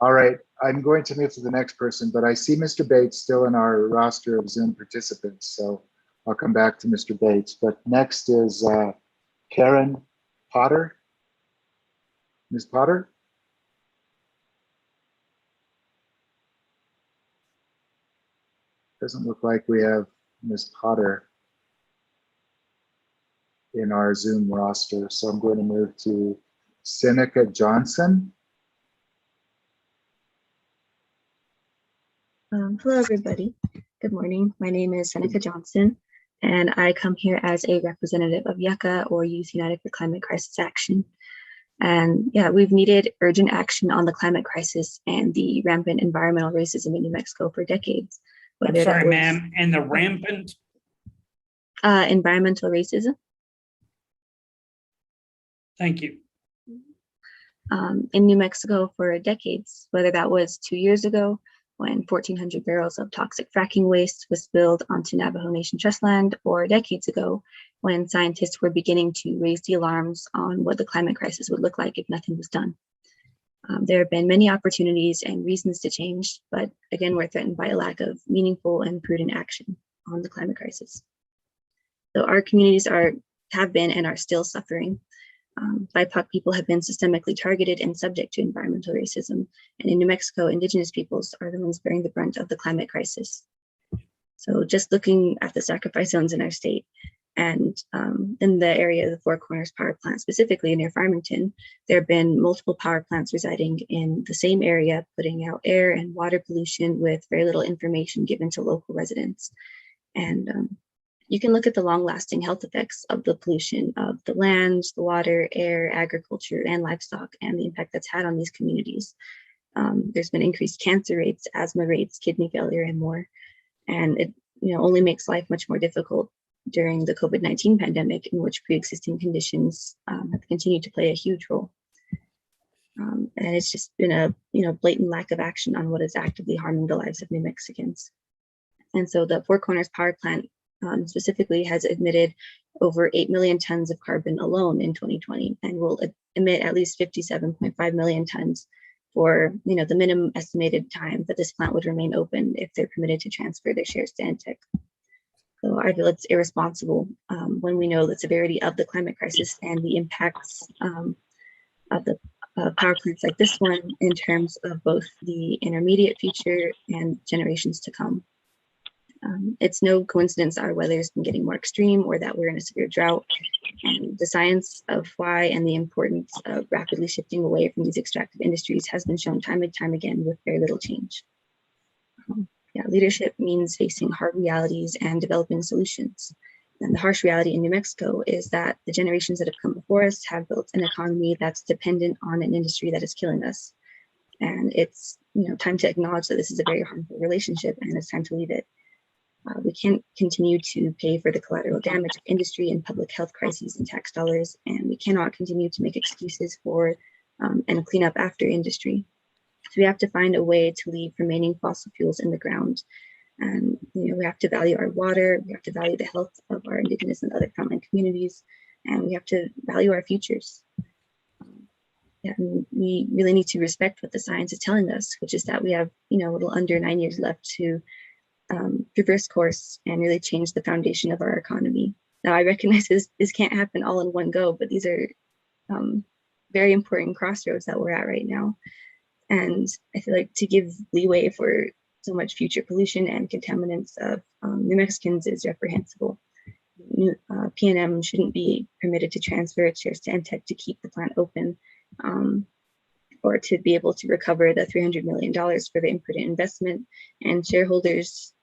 All right, I'm going to move to the next person, but I see Mr. Bates still in our roster of Zoom participants, so I'll come back to Mr. Bates. But next is Karen Potter. Ms. Potter? Doesn't look like we have Ms. Potter in our Zoom roster, so I'm going to move to Seneca Johnson. Hello, everybody. Good morning. My name is Seneca Johnson, and I come here as a representative of YUCCA, or Youth United for Climate Crisis Action. And yeah, we've needed urgent action on the climate crisis and the rampant environmental racism in New Mexico for decades. I'm sorry, ma'am, and the rampant? Environmental racism. Thank you. in New Mexico for decades, whether that was 2 years ago when 1,400 barrels of toxic fracking waste was spilled onto Navajo Nation trust land, or decades ago when scientists were beginning to raise the alarms on what the climate crisis would look like if nothing was done. There have been many opportunities and reasons to change, but again, we're threatened by a lack of meaningful and prudent action on the climate crisis. So our communities have been and are still suffering. BIPOC people have been systemically targeted and subject to environmental racism. And in New Mexico, Indigenous peoples are the ones bearing the brunt of the climate crisis. So just looking at the sacrifice zones in our state, and in the area of the Four Corners Power Plant, specifically near Farmington, there have been multiple power plants residing in the same area, putting out air and water pollution with very little information given to local residents. And you can look at the long-lasting health effects of the pollution of the land, the water, air, agriculture, and livestock, and the impact that's had on these communities. There's been increased cancer rates, asthma rates, kidney failure, and more. And it only makes life much more difficult during the COVID-19 pandemic, in which pre-existing conditions have continued to play a huge role. And it's just been a blatant lack of action on what is actively harming the lives of New Mexicans. And so the Four Corners Power Plant specifically has emitted over 8 million tons of carbon alone in 2020, and will emit at least 57.5 million tons for the minimum estimated time that this plant would remain open if they're permitted to transfer their shares to Antec. So I feel it's irresponsible when we know the severity of the climate crisis and the impacts of the power plants like this one in terms of both the intermediate future and generations to come. It's no coincidence our weather has been getting more extreme, or that we're in a severe drought. And the science of why and the importance of rapidly shifting away from these extractive industries has been shown time and time again with very little change. Leadership means facing hard realities and developing solutions. And the harsh reality in New Mexico is that the generations that have come before us have built an economy that's dependent on an industry that is killing us. And it's time to acknowledge that this is a very harmful relationship, and it's time to leave it. We can't continue to pay for the collateral damage of industry and public health crises and tax dollars, and we cannot continue to make excuses for and clean up after industry. So we have to find a way to leave remaining fossil fuels in the ground. And we have to value our water, we have to value the health of our Indigenous and other frontline communities, and we have to value our futures. And we really need to respect what the science is telling us, which is that we have a little under 9 years left to reverse course and really change the foundation of our economy. Now, I recognize this can't happen all in one go, but these are very important crossroads that we're at right now. And I feel like to give leeway for so much future pollution and contaminants of New Mexicans is reprehensible. PNM shouldn't be permitted to transfer its shares to Antec to keep the plant open, or to be able to recover the $300 million for the imprudent investment. And shareholders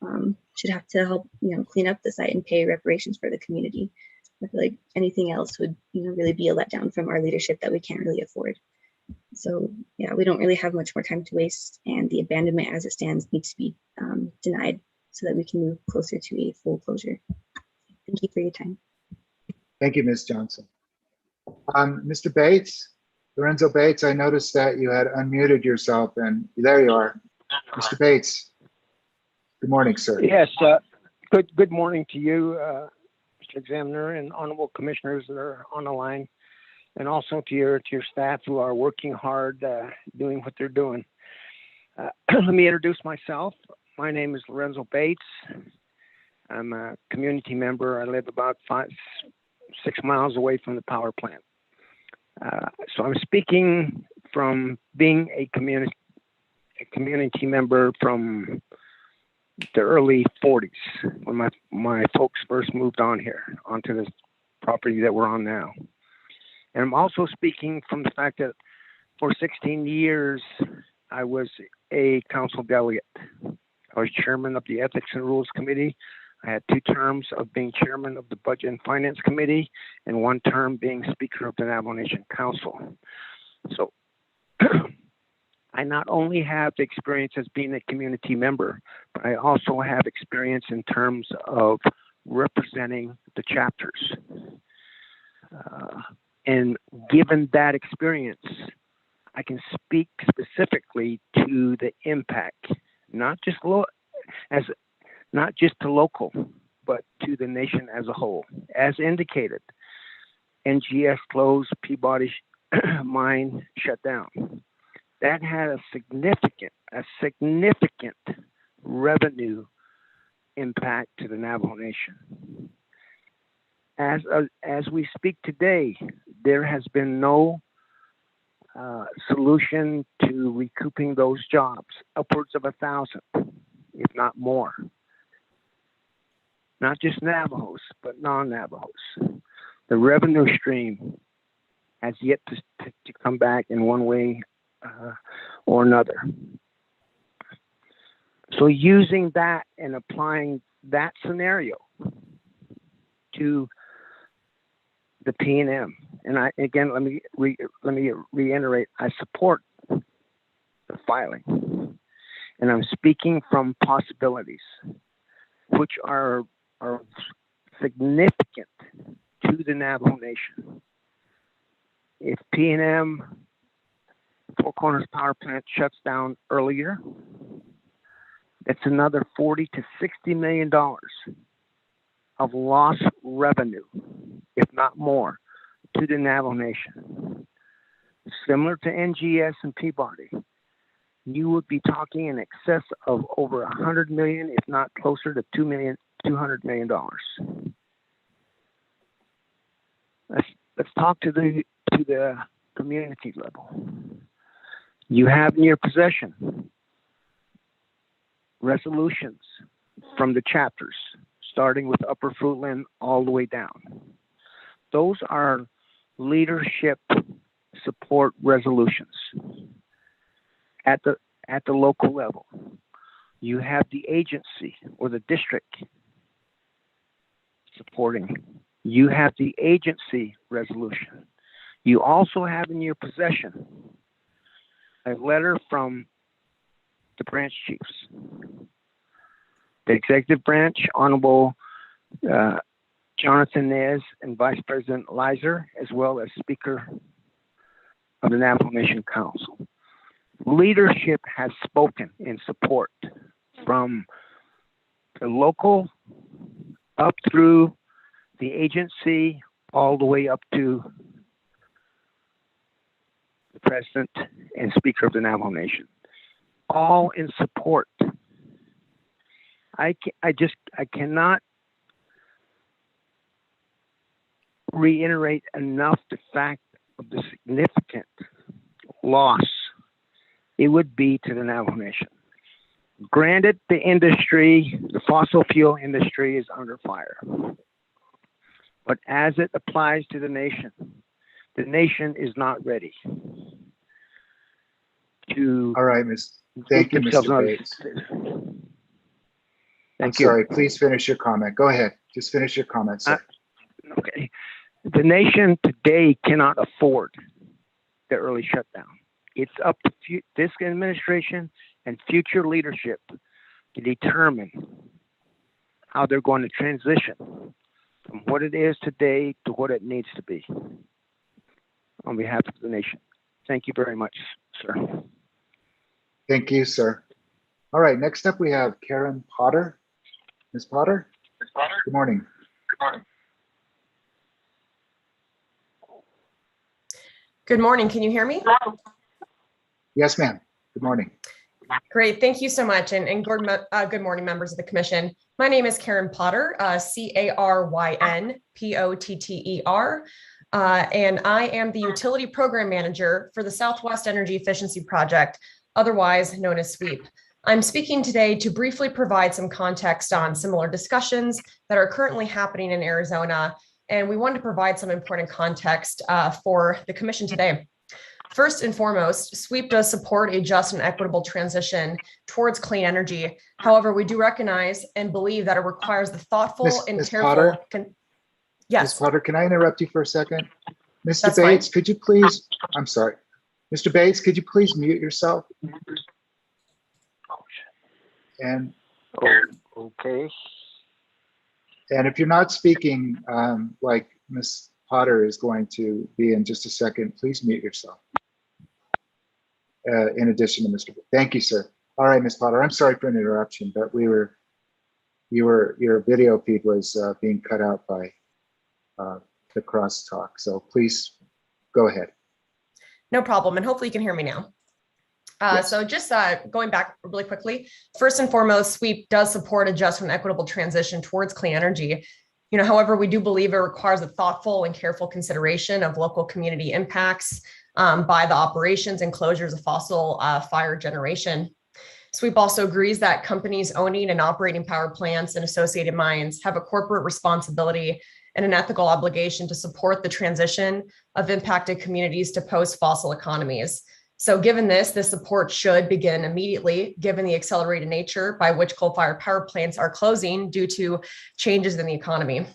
should have to help clean up the site and pay reparations for the community. I feel like anything else would really be a letdown from our leadership that we can't really afford. So we don't really have much more time to waste, and the abandonment as it stands needs to be denied so that we can move closer to a full closure. Thank you for your time. Thank you, Ms. Johnson. Mr. Bates, Lorenzo Bates, I noticed that you had unmuted yourself, and there you are. Mr. Bates, good morning, sir. Yes, good morning to you, Mr. Examiner, and honorable commissioners that are on the line, and also to your staff who are working hard, doing what they're doing. Let me introduce myself. My name is Lorenzo Bates. I'm a community member. I live about 6 miles away from the power plant. So I'm speaking from being a community member from the early 40s, when my folks first moved on here onto this property that we're on now. And I'm also speaking from the fact that for 16 years, I was a council delegate. I was chairman of the Ethics and Rules Committee. I had 2 terms of being chairman of the Budget and Finance Committee, and 1 term being Speaker of the Navajo Nation Council. So I not only have experience as being a community member, but I also have experience in terms of representing the chapters. And given that experience, I can speak specifically to the impact, not just not just to local, but to the nation as a whole. As indicated, NGS closed, Peabody mine shut down. That had a significant revenue impact to the Navajo Nation. As we speak today, there has been no solution to recouping those jobs, upwards of 1,000, if not more. Not just Navajos, but non-Navajos. The revenue stream has yet to come back in one way or another. So using that and applying that scenario to the P&M, and let me reiterate, I support the filing, and I'm speaking from possibilities, which are significant to the Navajo Nation. If P&M Four Corners Power Plant shuts down earlier, that's another $40 to $60 million of lost revenue, if not more, to the Navajo Nation. Similar to NGS and Peabody, you would be talking in excess of over $100 million, if not closer to $200 million. Let's talk to the community level. You have in your possession resolutions from the chapters, starting with Upper Fruitland all the way down. Those are leadership support resolutions at the local level. You have the agency or the district supporting. You have the agency resolution. You also have in your possession a letter from the branch chiefs, the executive branch, Honorable Jonathan Nez and Vice President Leiser, as well as Speaker of the Navajo Nation Council. Leadership has spoken in support from the local up through the agency, all the way up to the President and Speaker of the Navajo Nation, all in support. I cannot reiterate enough the fact of the significant loss it would be to the Navajo Nation. Granted, the industry, the fossil fuel industry, is under fire. But as it applies to the nation is not ready to. All right, thank you, Mr. Bates. I'm sorry, please finish your comment. Go ahead. Just finish your comment, sir. Okay. The nation today cannot afford the early shutdown. It's up to this administration and future leadership to determine how they're going to transition from what it is today to what it needs to be on behalf of the nation. Thank you very much, sir. Thank you, sir. All right, next up we have Karen Potter. Ms. Potter? Good morning. Good morning. Good morning. Can you hear me? Yes, ma'am. Good morning. Great. Thank you so much. And good morning, members of the commission. My name is Karen Potter, CarynPotter. And I am the Utility Program Manager for the Southwest Energy Efficiency Project, otherwise known as SWEEP. I'm speaking today to briefly provide some context on similar discussions that are currently happening in Arizona, and we wanted to provide some important context for the commission today. First and foremost, SWEEP does support a just and equitable transition towards clean energy. However, we do recognize and believe that it requires the thoughtful and careful. Potter? Yes. Ms. Potter, can I interrupt you for a second? Mr. Bates, could you please, I'm sorry. Mr. Bates, could you please mute yourself? And okay. And if you're not speaking, like Ms. Potter is going to be in just a second, please mute yourself. in addition to Mr. Thank you, sir. All right, Ms. Potter, I'm sorry for an interruption, but your video feed was being cut out by the crosstalk. So please go ahead. No problem. And hopefully you can hear me now. Yes. So just going back really quickly, first and foremost, SWEEP does support a just and equitable transition towards clean energy. However, we do believe it requires a thoughtful and careful consideration of local community impacts by the operations and closures of fossil fire generation. SWEEP also agrees that companies owning and operating power plants and associated mines have a corporate responsibility and an ethical obligation to support the transition of impacted communities to post-fossil economies. So given this support should begin immediately, given the accelerated nature by which coal-fired power plants are closing due to changes in the economy.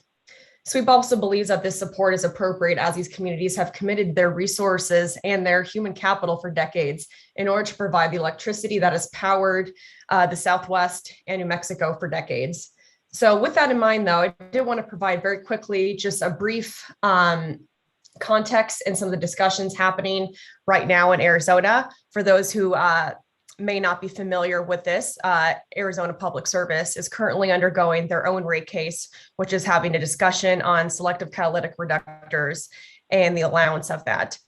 SWEEP also believes that this support is appropriate as these communities have committed their resources and their human capital for decades in order to provide the electricity that has powered the Southwest and New Mexico for decades. So with that in mind, though, I did want to provide very quickly just a brief context and some of the discussions happening right now in Arizona. For those who may not be familiar with this, Arizona Public Service is currently undergoing their own rate case, which is having a discussion on selective catalytic reductors and the allowance of that.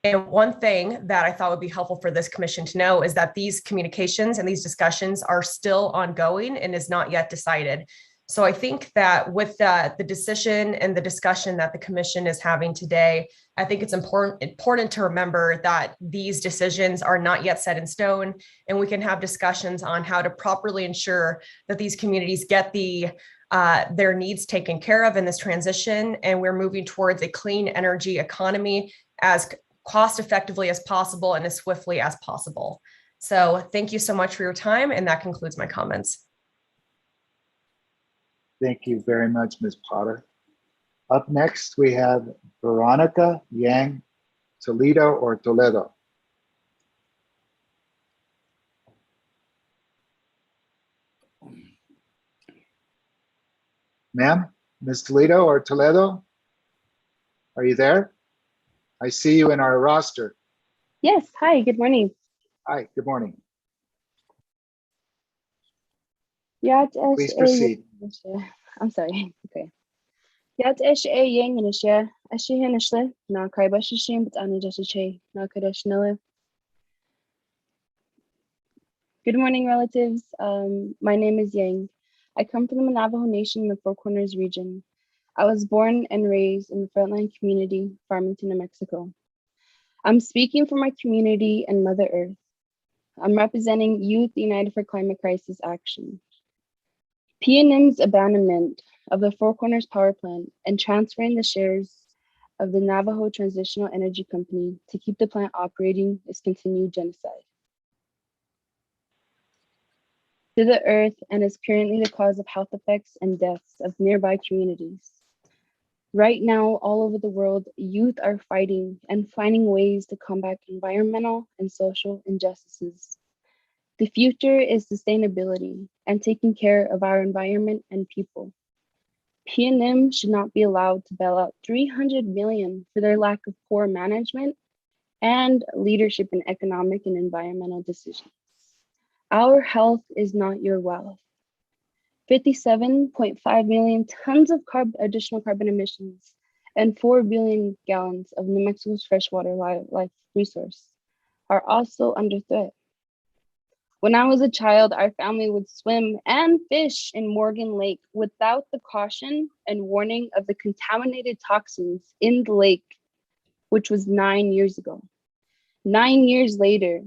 And one thing that I thought would be helpful for this commission to know is that these communications and these discussions are still ongoing and is not yet decided. So I think that with the decision and the discussion that the commission is having today, I think it's important to remember that these decisions are not yet set in stone, and we can have discussions on how to properly ensure that these communities get their needs taken care of in this transition, and we're moving towards a clean energy economy as cost effectively as possible and as swiftly as possible. So thank you so much for your time, and that concludes my comments. Thank you very much, Ms. Potter. Up next, we have Veronica Yang Toledo or Toledo. Ma'am, Ms. Toledo or Toledo, are you there? I see you in our roster. Yes, hi, good morning. Hi, good morning. Please proceed. I'm sorry, okay. Yat esh a yang inisha, ashi hinishle, na kaibashishim, but anijashi, na kadashnilla. Good morning, relatives. My name is Yang. I come from the Navajo Nation in the Four Corners region. I was born and raised in the Frontline community, Farmington, New Mexico. I'm speaking for my community and Mother Earth. I'm representing Youth United for Climate Crisis Action. Pnm'S abandonment of the Four Corners power plant and transferring the shares of the Navajo Transitional Energy Company to keep the plant operating is continued genocide to the earth and is currently the cause of health effects and deaths of nearby communities. Right now, all over the world, youth are fighting and finding ways to combat environmental and social injustices. The future is sustainability and taking care of our environment and people. Pnm should not be allowed to bail out $300 million for their lack of poor management and leadership in economic and environmental decisions. Our health is not your wealth. 57.5 million tons of additional carbon emissions and 4 billion gallons of New Mexico's freshwater life resource are also under threat. When I was a child, our family would swim and fish in Morgan Lake without the caution and warning of the contaminated toxins in the lake, which was 9 years ago. 9 years later,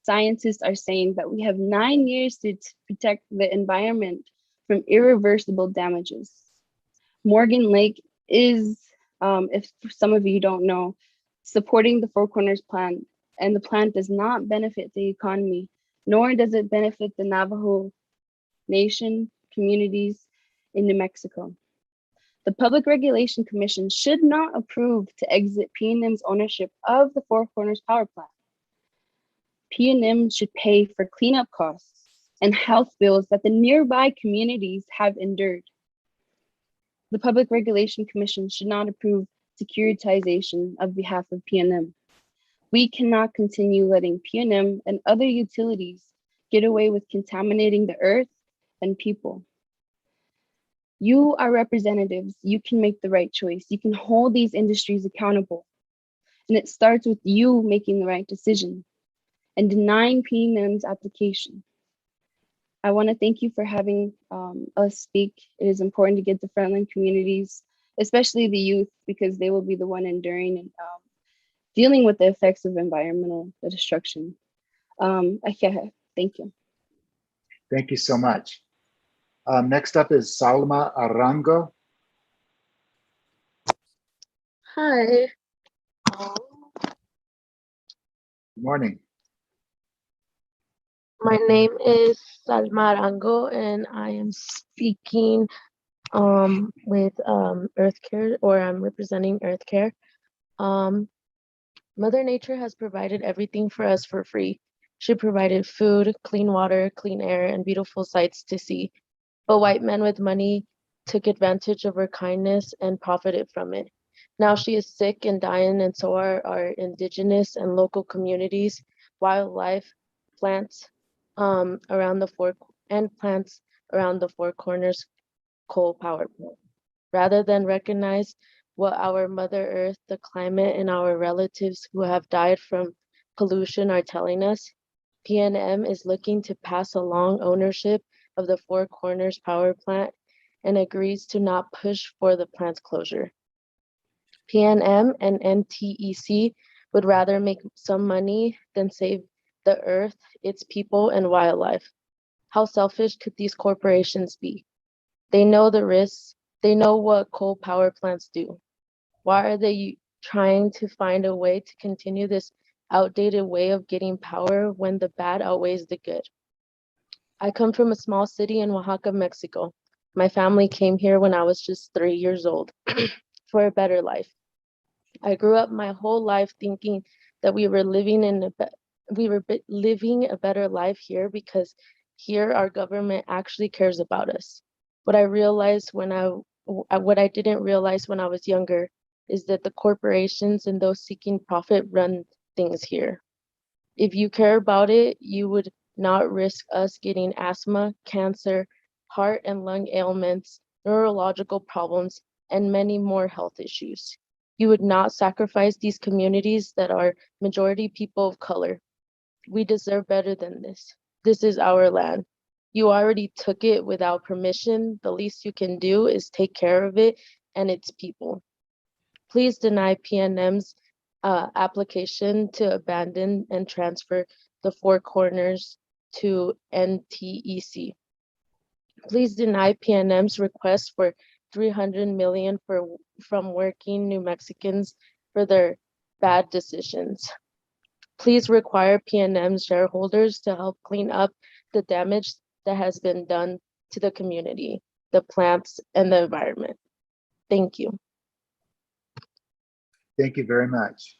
scientists are saying that we have 9 years to protect the environment from irreversible damages. Morgan Lake is, if some of you don't know, supporting the Four Corners plant, and the plant does not benefit the economy, nor does it benefit the Navajo Nation communities in New Mexico. The Public Regulation Commission should not approve to exit Pnm's ownership of the Four Corners power plant. Pnm should pay for cleanup costs and health bills that the nearby communities have endured. The Public Regulation Commission should not approve securitization on behalf of Pnm. We cannot continue letting PNM and other utilities get away with contaminating the earth and people. You are representatives. You can make the right choice. You can hold these industries accountable. And it starts with you making the right decision and denying PNM's application. I want to thank you for having us speak. It is important to get the frontline communities, especially the youth, because they will be the one enduring and dealing with the effects of environmental destruction. Thank you. Thank you so much. Next up is Salma Arango. Hi. Good morning. My name is Salma Arango, and I am speaking with Earth Care, or I'm representing Earth Care. Mother Nature has provided everything for us for free. She provided food, clean water, clean air, and beautiful sights to see. But white men with money took advantage of her kindness and profited from it. Now she is sick and dying, and so are our indigenous and local communities, wildlife, plants around the four corners coal power plant. Rather than recognize what our Mother Earth, the climate, and our relatives who have died from pollution are telling us, PNM is looking to pass along ownership of the Four Corners power plant and agrees to not push for the plant's closure. PNM and NTEC would rather make some money than save the earth, its people, and wildlife. How selfish could these corporations be? They know the risks. They know what coal power plants do. Why are they trying to find a way to continue this outdated way of getting power when the bad outweighs the good? I come from a small city in Oaxaca, Mexico. My family came here when I was just 3 years old for a better life. I grew up my whole life thinking that we were living a better life here because here our government actually cares about us. What I didn't realize when I was younger is that the corporations and those seeking profit run things here. If you care about it, you would not risk us getting asthma, cancer, heart and lung ailments, neurological problems, and many more health issues. You would not sacrifice these communities that are majority people of color. We deserve better than this. This is our land. You already took it without permission. The least you can do is take care of it and its people. Please deny PNM's application to abandon and transfer the Four Corners to NTEC. Please deny PNM's request for $300 million from working New Mexicans for their bad decisions. Please require PNM shareholders to help clean up the damage that has been done to the community, the plants, and the environment. Thank you. Thank you very much.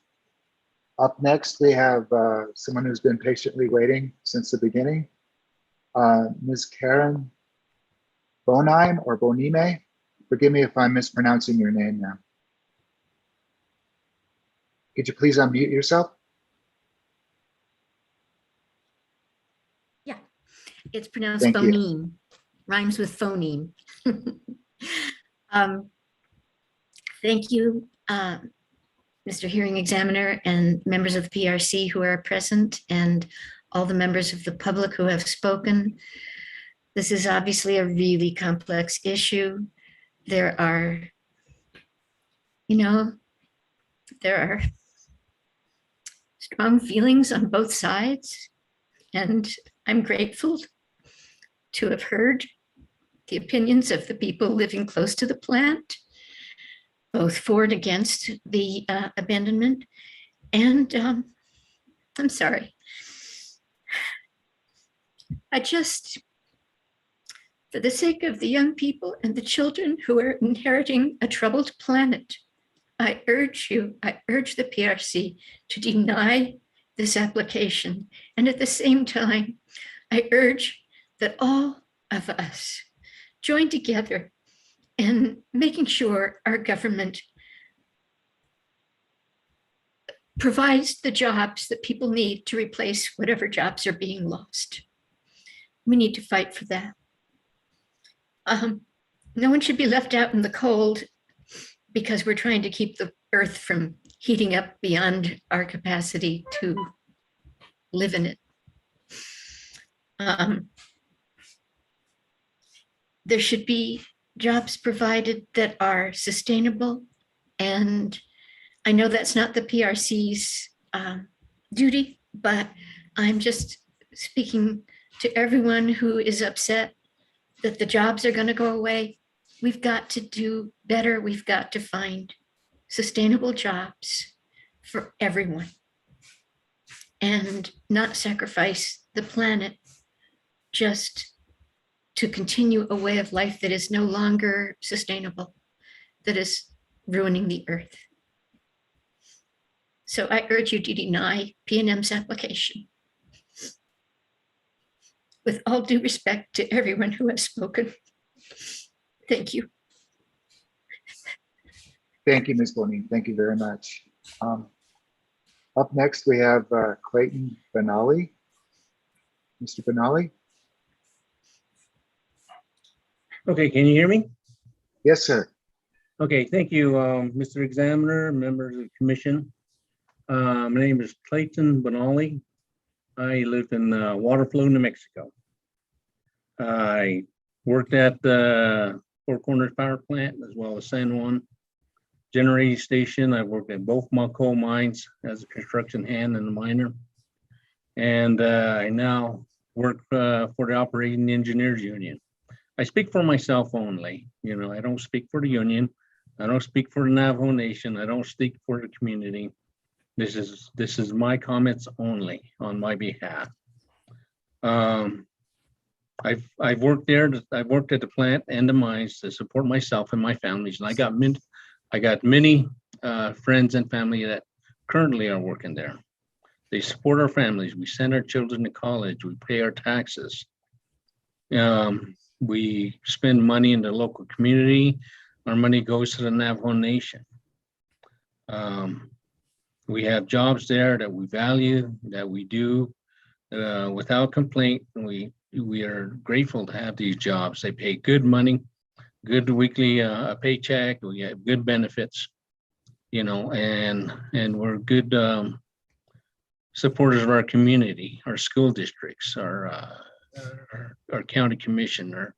Up next, we have someone who's been patiently waiting since the beginning, Ms. Karen Bonime or Bonime. Forgive me if I'm mispronouncing your name now. Could you please unmute yourself? Yeah, it's pronounced Thank you. phoneme, rhymes with phoneme. Thank you, Mr. Hearing Examiner and members of the PRC who are present and all the members of the public who have spoken. This is obviously a really complex issue. There are strong feelings on both sides, and I'm grateful to have heard the opinions of the people living close to the plant, both for and against the abandonment. And I'm sorry. For the sake of the young people and the children who are inheriting a troubled planet, I urge the PRC to deny this application. And at the same time, I urge that all of us join together in making sure our government provides the jobs that people need to replace whatever jobs are being lost. We need to fight for that. No one should be left out in the cold because we're trying to keep the earth from heating up beyond our capacity to live in it. There should be jobs provided that are sustainable. And I know that's not the PRC's duty, but I'm just speaking to everyone who is upset that the jobs are going to go away. We've got to do better. We've got to find sustainable jobs for everyone and not sacrifice the planet just to continue a way of life that is no longer sustainable, that is ruining the earth. So I urge you to deny Pnm's application. With all due respect to everyone who has spoken. Thank you. Thank you, Ms. Bonine. Thank you very much. Up next, we have Clayton Benally. Mr. Benally? Okay, can you hear me? Yes, sir. Okay, thank you, Mr. Examiner, members of the commission. My name is Clayton Benally. I live in Waterflow, New Mexico. I worked at the Four Corners Power Plant as well as San Juan Generating Station. I worked at both my coal mines as a construction hand and a miner. And I now work for the Operating Engineers Union. I speak for myself only. You know, I don't speak for the union. I don't speak for the Navajo Nation. I don't speak for the community. This is my comments only on my behalf. I've worked there. I've worked at the plant and the mines to support myself and my families, and I got many friends and family that currently are working there. They support our families. We send our children to college. We pay our taxes. We spend money in the local community. Our money goes to the Navajo Nation. We have jobs there that we value, that we do without complaint. We are grateful to have these jobs. They pay good money, good weekly paycheck. We have good benefits, you know, and we're good supporters of our community, our school districts, our county commission,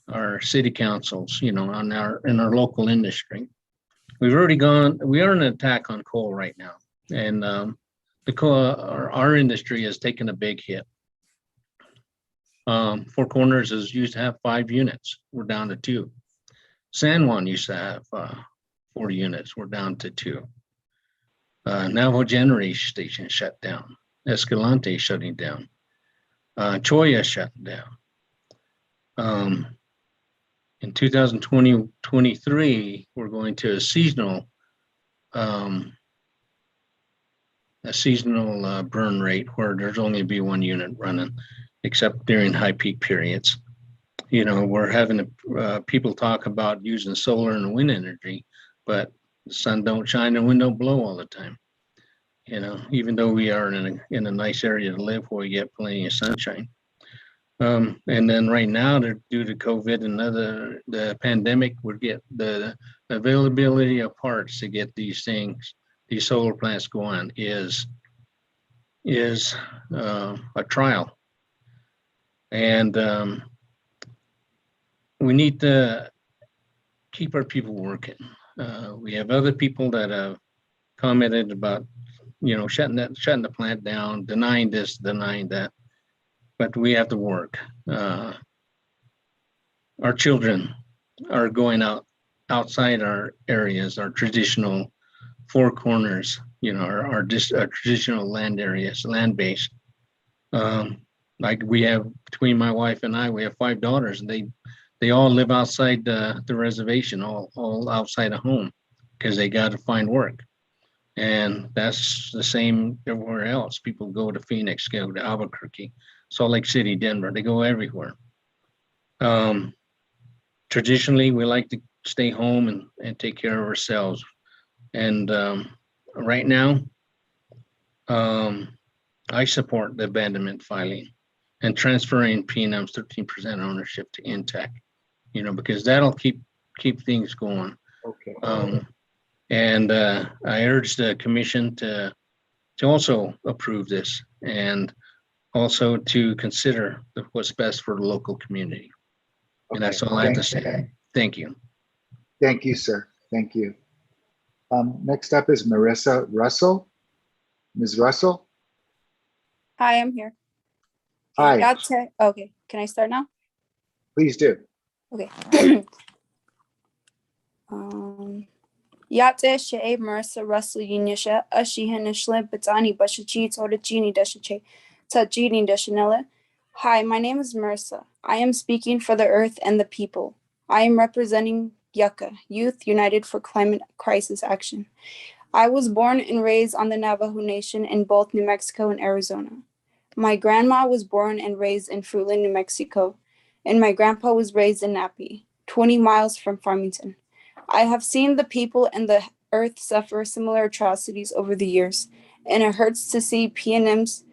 our city councils, you know, in our local industry. We are in an attack on coal right now, and our industry has taken a big hit. Four Corners used to have 5 units. We're down to 2. San Juan used to have 4 units. We're down to 2. Navajo Generation Station shut down. Escalante shutting down. Choya shut down. In 2023, we're going to a seasonal burn rate where there's only be 1 unit running, except during high peak periods. You know, we're having people talk about using solar and wind energy, but the sun don't shine and wind don't blow all the time. You know, even though we are in a nice area to live where we get plenty of sunshine. And then right now, due to COVID and the pandemic, we get the availability of parts to get these solar plants going is a trial. And we need to keep our people working. We have other people that have commented about, you know, shutting the plant down, denying this, denying that. But we have to work. Our children are going outside our areas, our traditional Four Corners, you know, our traditional land areas, land base. Like we have, between my wife and I, we have 5 daughters, and they all live outside the reservation, all outside of home, because they got to find work. And that's the same everywhere else. People go to Phoenix, go to Albuquerque, Salt Lake City, Denver, they go everywhere. Traditionally, we like to stay home and take care of ourselves. And right now, I support the abandonment filing and transferring Pnm's 13% ownership to Intech, because that'll keep things going. Okay. And I urge the commission to also approve this and also to consider what's best for the local community. And that's all I have to say. Thank you. Thank you, sir. Thank you. Next up is Marissa Russell. Ms. Russell? Hi, I'm here. Hi. Okay, can I start now? Please do. Okay. Yate she Marissa Russell Yinisha, Ashihanishle Batani Bashachi Todachini Dashache, Tajini Dashanella. Hi, my name is Marissa. I am speaking for the earth and the people. I am representing Yucca, Youth United for Climate Crisis Action. I was born and raised on the Navajo Nation in both New Mexico and Arizona. My grandma was born and raised in Fruitland, New Mexico, and my grandpa was raised in Napi, 20 miles from Farmington. I have seen the people and the earth suffer similar atrocities over the years, and it hurts to see Pnm's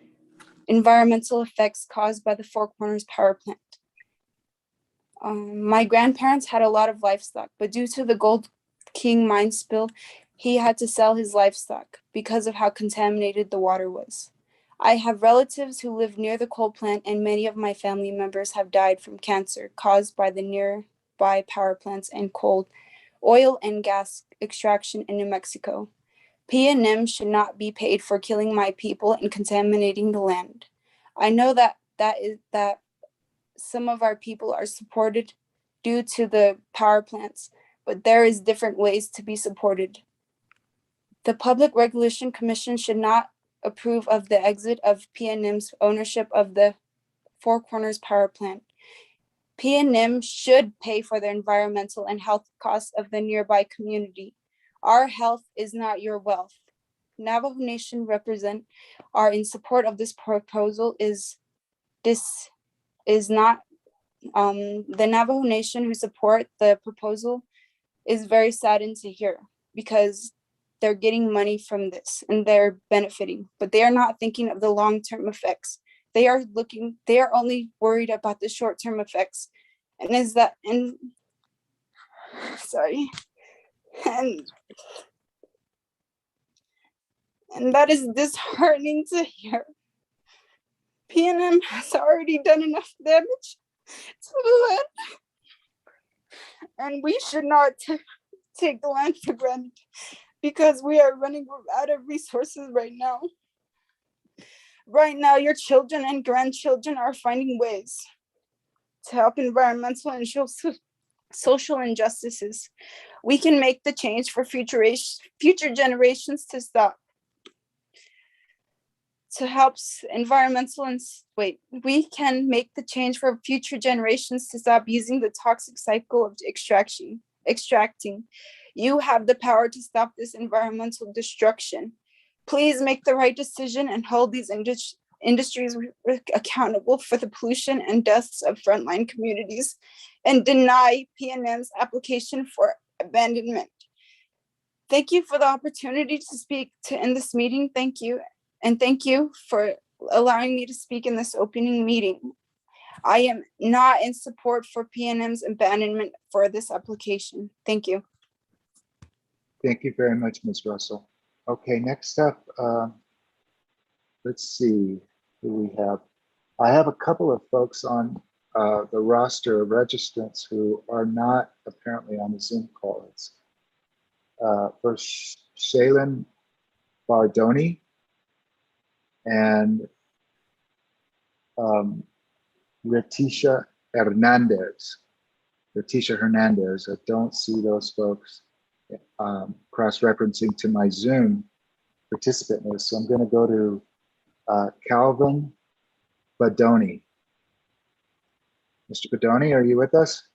environmental effects caused by the Four Corners power plant. My grandparents had a lot of livestock, but due to the Gold King mine spill, he had to sell his livestock because of how contaminated the water was. I have relatives who live near the coal plant, and many of my family members have died from cancer caused by the nearby power plants and coal, oil and gas extraction in New Mexico. Pnm should not be paid for killing my people and contaminating the land. I know that some of our people are supported due to the power plants, but there is different ways to be supported. The Public Regulation Commission should not approve of the exit of Pnm's ownership of the Four Corners power plant. Pnm should pay for the environmental and health costs of the nearby community. Our health is not your wealth. Navajo Nation are in support of this proposal. The Navajo Nation who support the proposal is very saddened to hear, because they're getting money from this and they're benefiting, but they are not thinking of the long-term effects. They are only worried about the short-term effects. And that is disheartening to hear. Pnm has already done enough damage to the land, and we should not take the land for granted, because we are running out of resources right now. Right now, your children and grandchildren are finding ways to help environmental and social injustices. We can make the change for future generations to stop. We can make the change for future generations to stop using the toxic cycle of extracting. You have the power to stop this environmental destruction. Please make the right decision and hold these industries accountable for the pollution and deaths of frontline communities, and deny Pnm's application for abandonment. Thank you for the opportunity to speak in this meeting. Thank you. And thank you for allowing me to speak in this opening meeting. I am not in support for Pnm's abandonment for this application. Thank you. Thank you very much, Ms. Russell. Okay, next up, let's see who we have. I have a couple of folks on the roster of registrants who are not apparently on the Zoom call. It's first Shaylin Bardoni and Retisha Hernandez. I don't see those folks cross-referencing to my Zoom participant list. So I'm going to go to Calvin Badoni. Mr. Badoni, are you with us?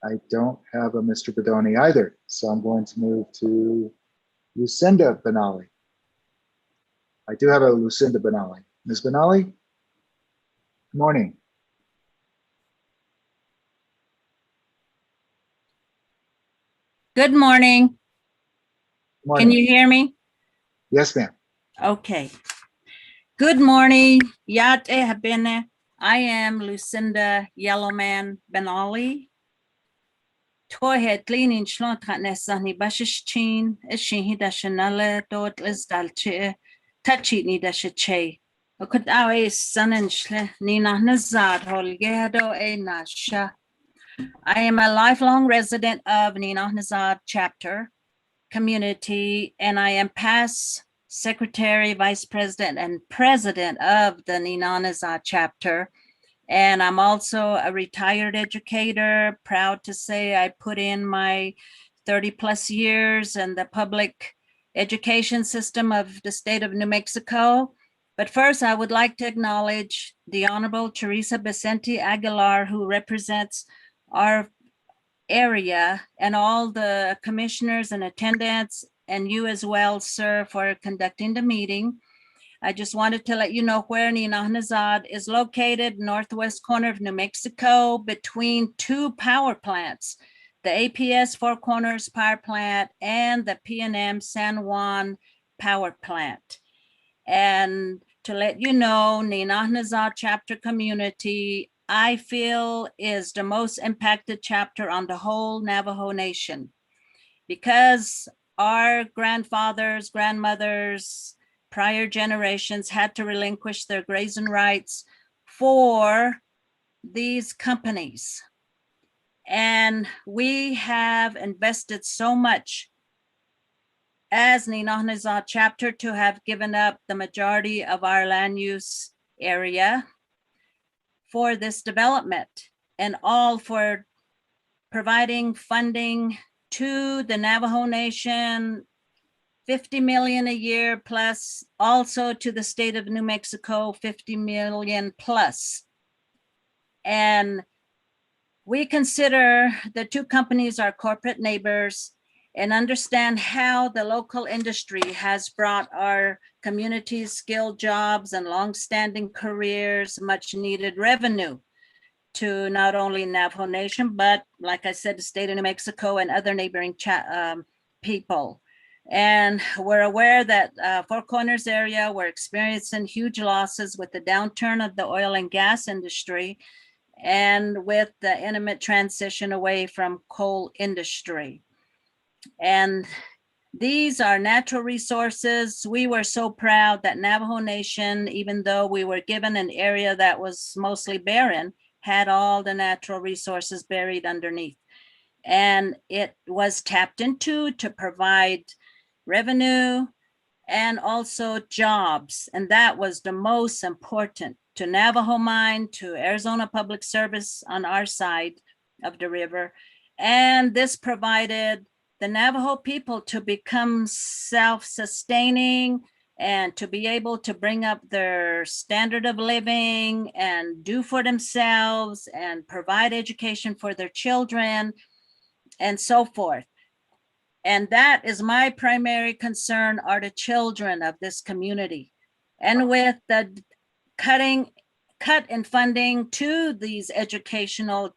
I don't have a Mr. Badoni either. So I'm going to move to Lucinda Benali. I do have a Lucinda Benali. Ms. Benali? Good morning. Good morning. Morning. Can you hear me? Yes, ma'am. Okay. Good morning. Yate Habene. I am Lucinda Yellowman Benali. Tohe cleaning schlontratnesani bashichin, ishin dashanala dot is dalche, touchy ni dashache. A could awe son and shle, Nina Nazad, Holgedo e Nasha. I am a lifelong resident of Nina Nazad chapter community, and I am past secretary, vice president, and president of the Ninanaza chapter. And I'm also a retired educator, proud to say I put in my 30 plus years in the public education system of the state of New Mexico. But first, I would like to acknowledge the Honorable Teresa Vicente Aguilar, who represents our area, and all the commissioners and attendants, and you as well, sir, for conducting the meeting. I just wanted to let you know where Ninahnazad is located, northwest corner of New Mexico, between two power plants, the APS Four Corners Power Plant and the Pnm San Juan Power Plant. And to let you know, Ninahnazad chapter community, I feel, is the most impacted chapter on the whole Navajo Nation, because our grandfathers, grandmothers, prior generations had to relinquish their grazing rights for these companies. And we have invested so much as Ninahnazad chapter to have given up the majority of our land use area for this development, and all for providing funding to the Navajo Nation, 50 million a year, plus also to the state of New Mexico, 50 million plus. And we consider the two companies our corporate neighbors and understand how the local industry has brought our communities skilled jobs and longstanding careers, much needed revenue to not only Navajo Nation, but like I said, the state of New Mexico and other neighboring people. And we're aware that Four Corners area, we're experiencing huge losses with the downturn of the oil and gas industry and with the imminent transition away from coal industry. And these are natural resources. We were so proud that Navajo Nation, even though we were given an area that was mostly barren, had all the natural resources buried underneath. And it was tapped into to provide revenue and also jobs. And that was the most important to Navajo Mine, to Arizona Public Service on our side of the river. And this provided the Navajo people to become self-sustaining and to be able to bring up their standard of living and do for themselves and provide education for their children and so forth. And that is my primary concern, are the children of this community. And with the cut in funding to these educational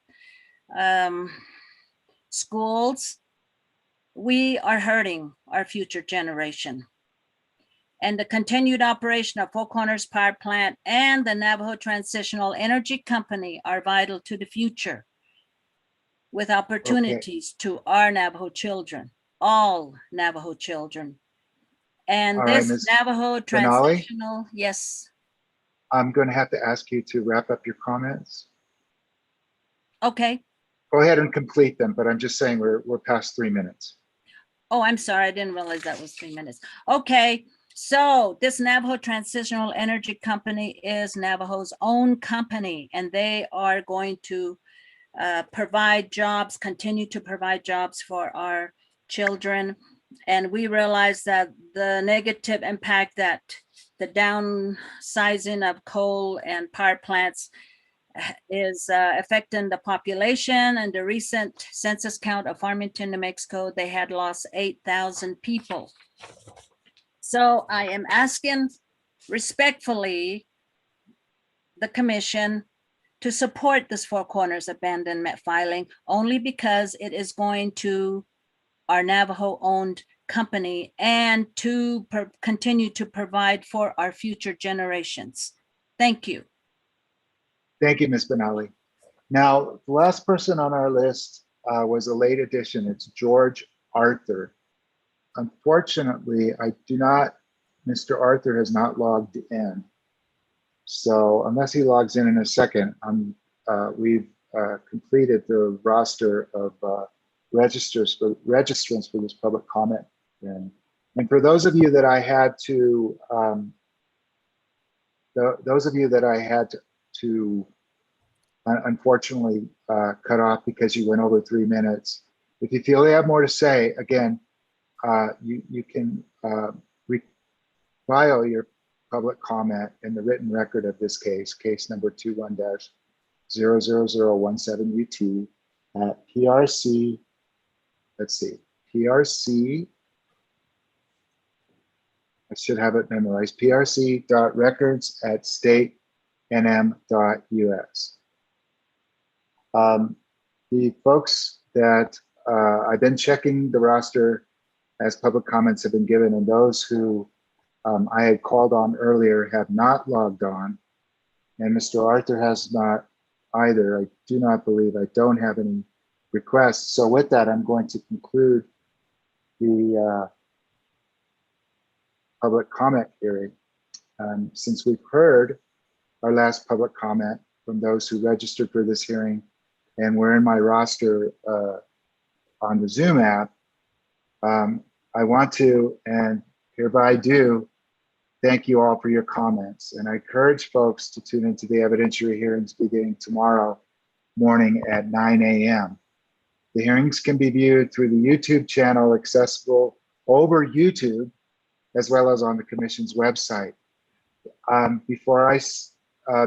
schools, we are hurting our future generation. And the continued operation of Four Corners Power Plant and the Navajo Transitional Energy Company are vital to the future, with opportunities to our Navajo children, all Navajo children. And All right, this Ms. Navajo Benali? Transitional, yes, I'm going to have to ask you to wrap up your comments. okay. Go ahead and complete them, but I'm just saying we're past 3 minutes. Oh, I'm sorry, I didn't realize that was 3 minutes. Okay, so this Navajo Transitional Energy Company is Navajo's own company, and they are going to provide jobs, continue to provide jobs for our children. And we realize that the negative impact that the downsizing of coal and power plants is affecting the population. And the recent census count of Farmington, New Mexico, they had lost 8,000 people. So I am asking respectfully the commission to support this Four Corners abandonment filing, only because it is going to our Navajo-owned company and to continue to provide for our future generations. Thank you. Thank you, Ms. Benali. Now, the last person on our list was a late addition. It's George Arthur. Unfortunately, Mr. Arthur has not logged in. So unless he logs in a second, we've completed the roster of registrants for this public comment. And for those of you that I had to, unfortunately cut off because you went over 3 minutes, if you feel you have more to say, again, you can file your public comment in the written record of this case number 21-00017UT at PRC, PRC, I should have it memorized, prc.records@statepnm.us. The folks that I've been checking the roster as public comments have been given, and those who I had called on earlier have not logged on, and Mr. Arthur has not either. I do not believe, I don't have any requests. So with that, I'm going to conclude the public comment hearing. Since we've heard our last public comment from those who registered for this hearing, and we're in my roster on the Zoom app, I want to, and hereby do, thank you all for your comments. And I encourage folks to tune into the evidentiary hearings beginning tomorrow morning at 9 a.m. The hearings can be viewed through the YouTube channel accessible over YouTube, as well as on the Commission's website. Before I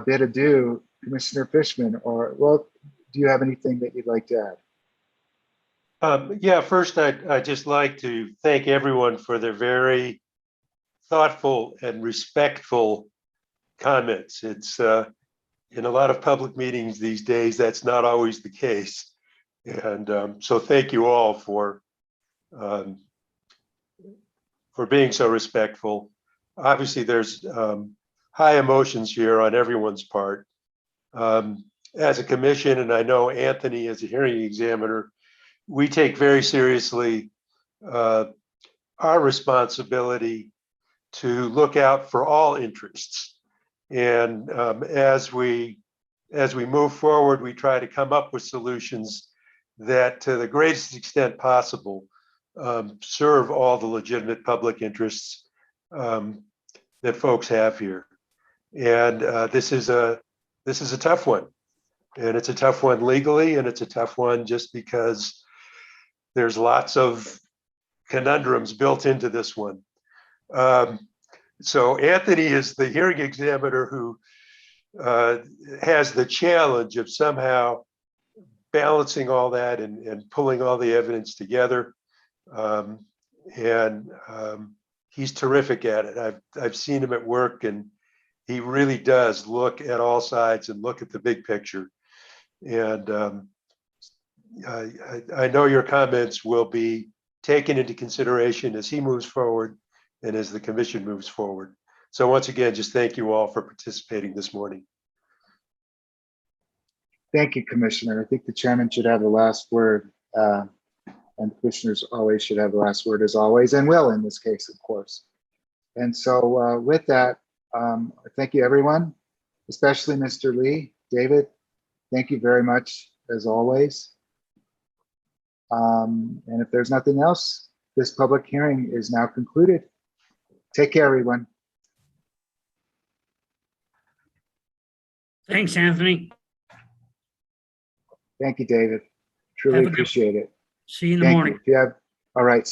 bid adieu, Commissioner Fishman, do you have anything that you'd like to add? Yeah, first I'd just like to thank everyone for their very thoughtful and respectful comments. It's in a lot of public meetings these days, that's not always the case. And so thank you all for being so respectful. Obviously there's high emotions here on everyone's part. As a commission, and I know Anthony as a hearing examiner, we take very seriously our responsibility to look out for all interests. And as we move forward, we try to come up with solutions that to the greatest extent possible serve all the legitimate public interests that folks have here. And this is a tough one. And it's a tough one legally, and it's a tough one just because there's lots of conundrums built into this one. So Anthony is the hearing examiner who has the challenge of somehow balancing all that and pulling all the evidence together. He's terrific at it. I've seen him at work, and he really does look at all sides and look at the big picture. And I know your comments will be taken into consideration as he moves forward and as the commission moves forward. So once again, just thank you all for participating this morning. Thank you, Commissioner. I think the chairman should have the last word, and commissioners always should have the last word as always, and will in this case, of course. And so with that, thank you everyone, especially Mr. Lee. David, thank you very much as always. And if there's nothing else, this public hearing is now concluded. Take care, everyone. Thanks, Anthony. Thank you, David. Truly appreciate it. See you in the Thank morning. you. If you have, all right.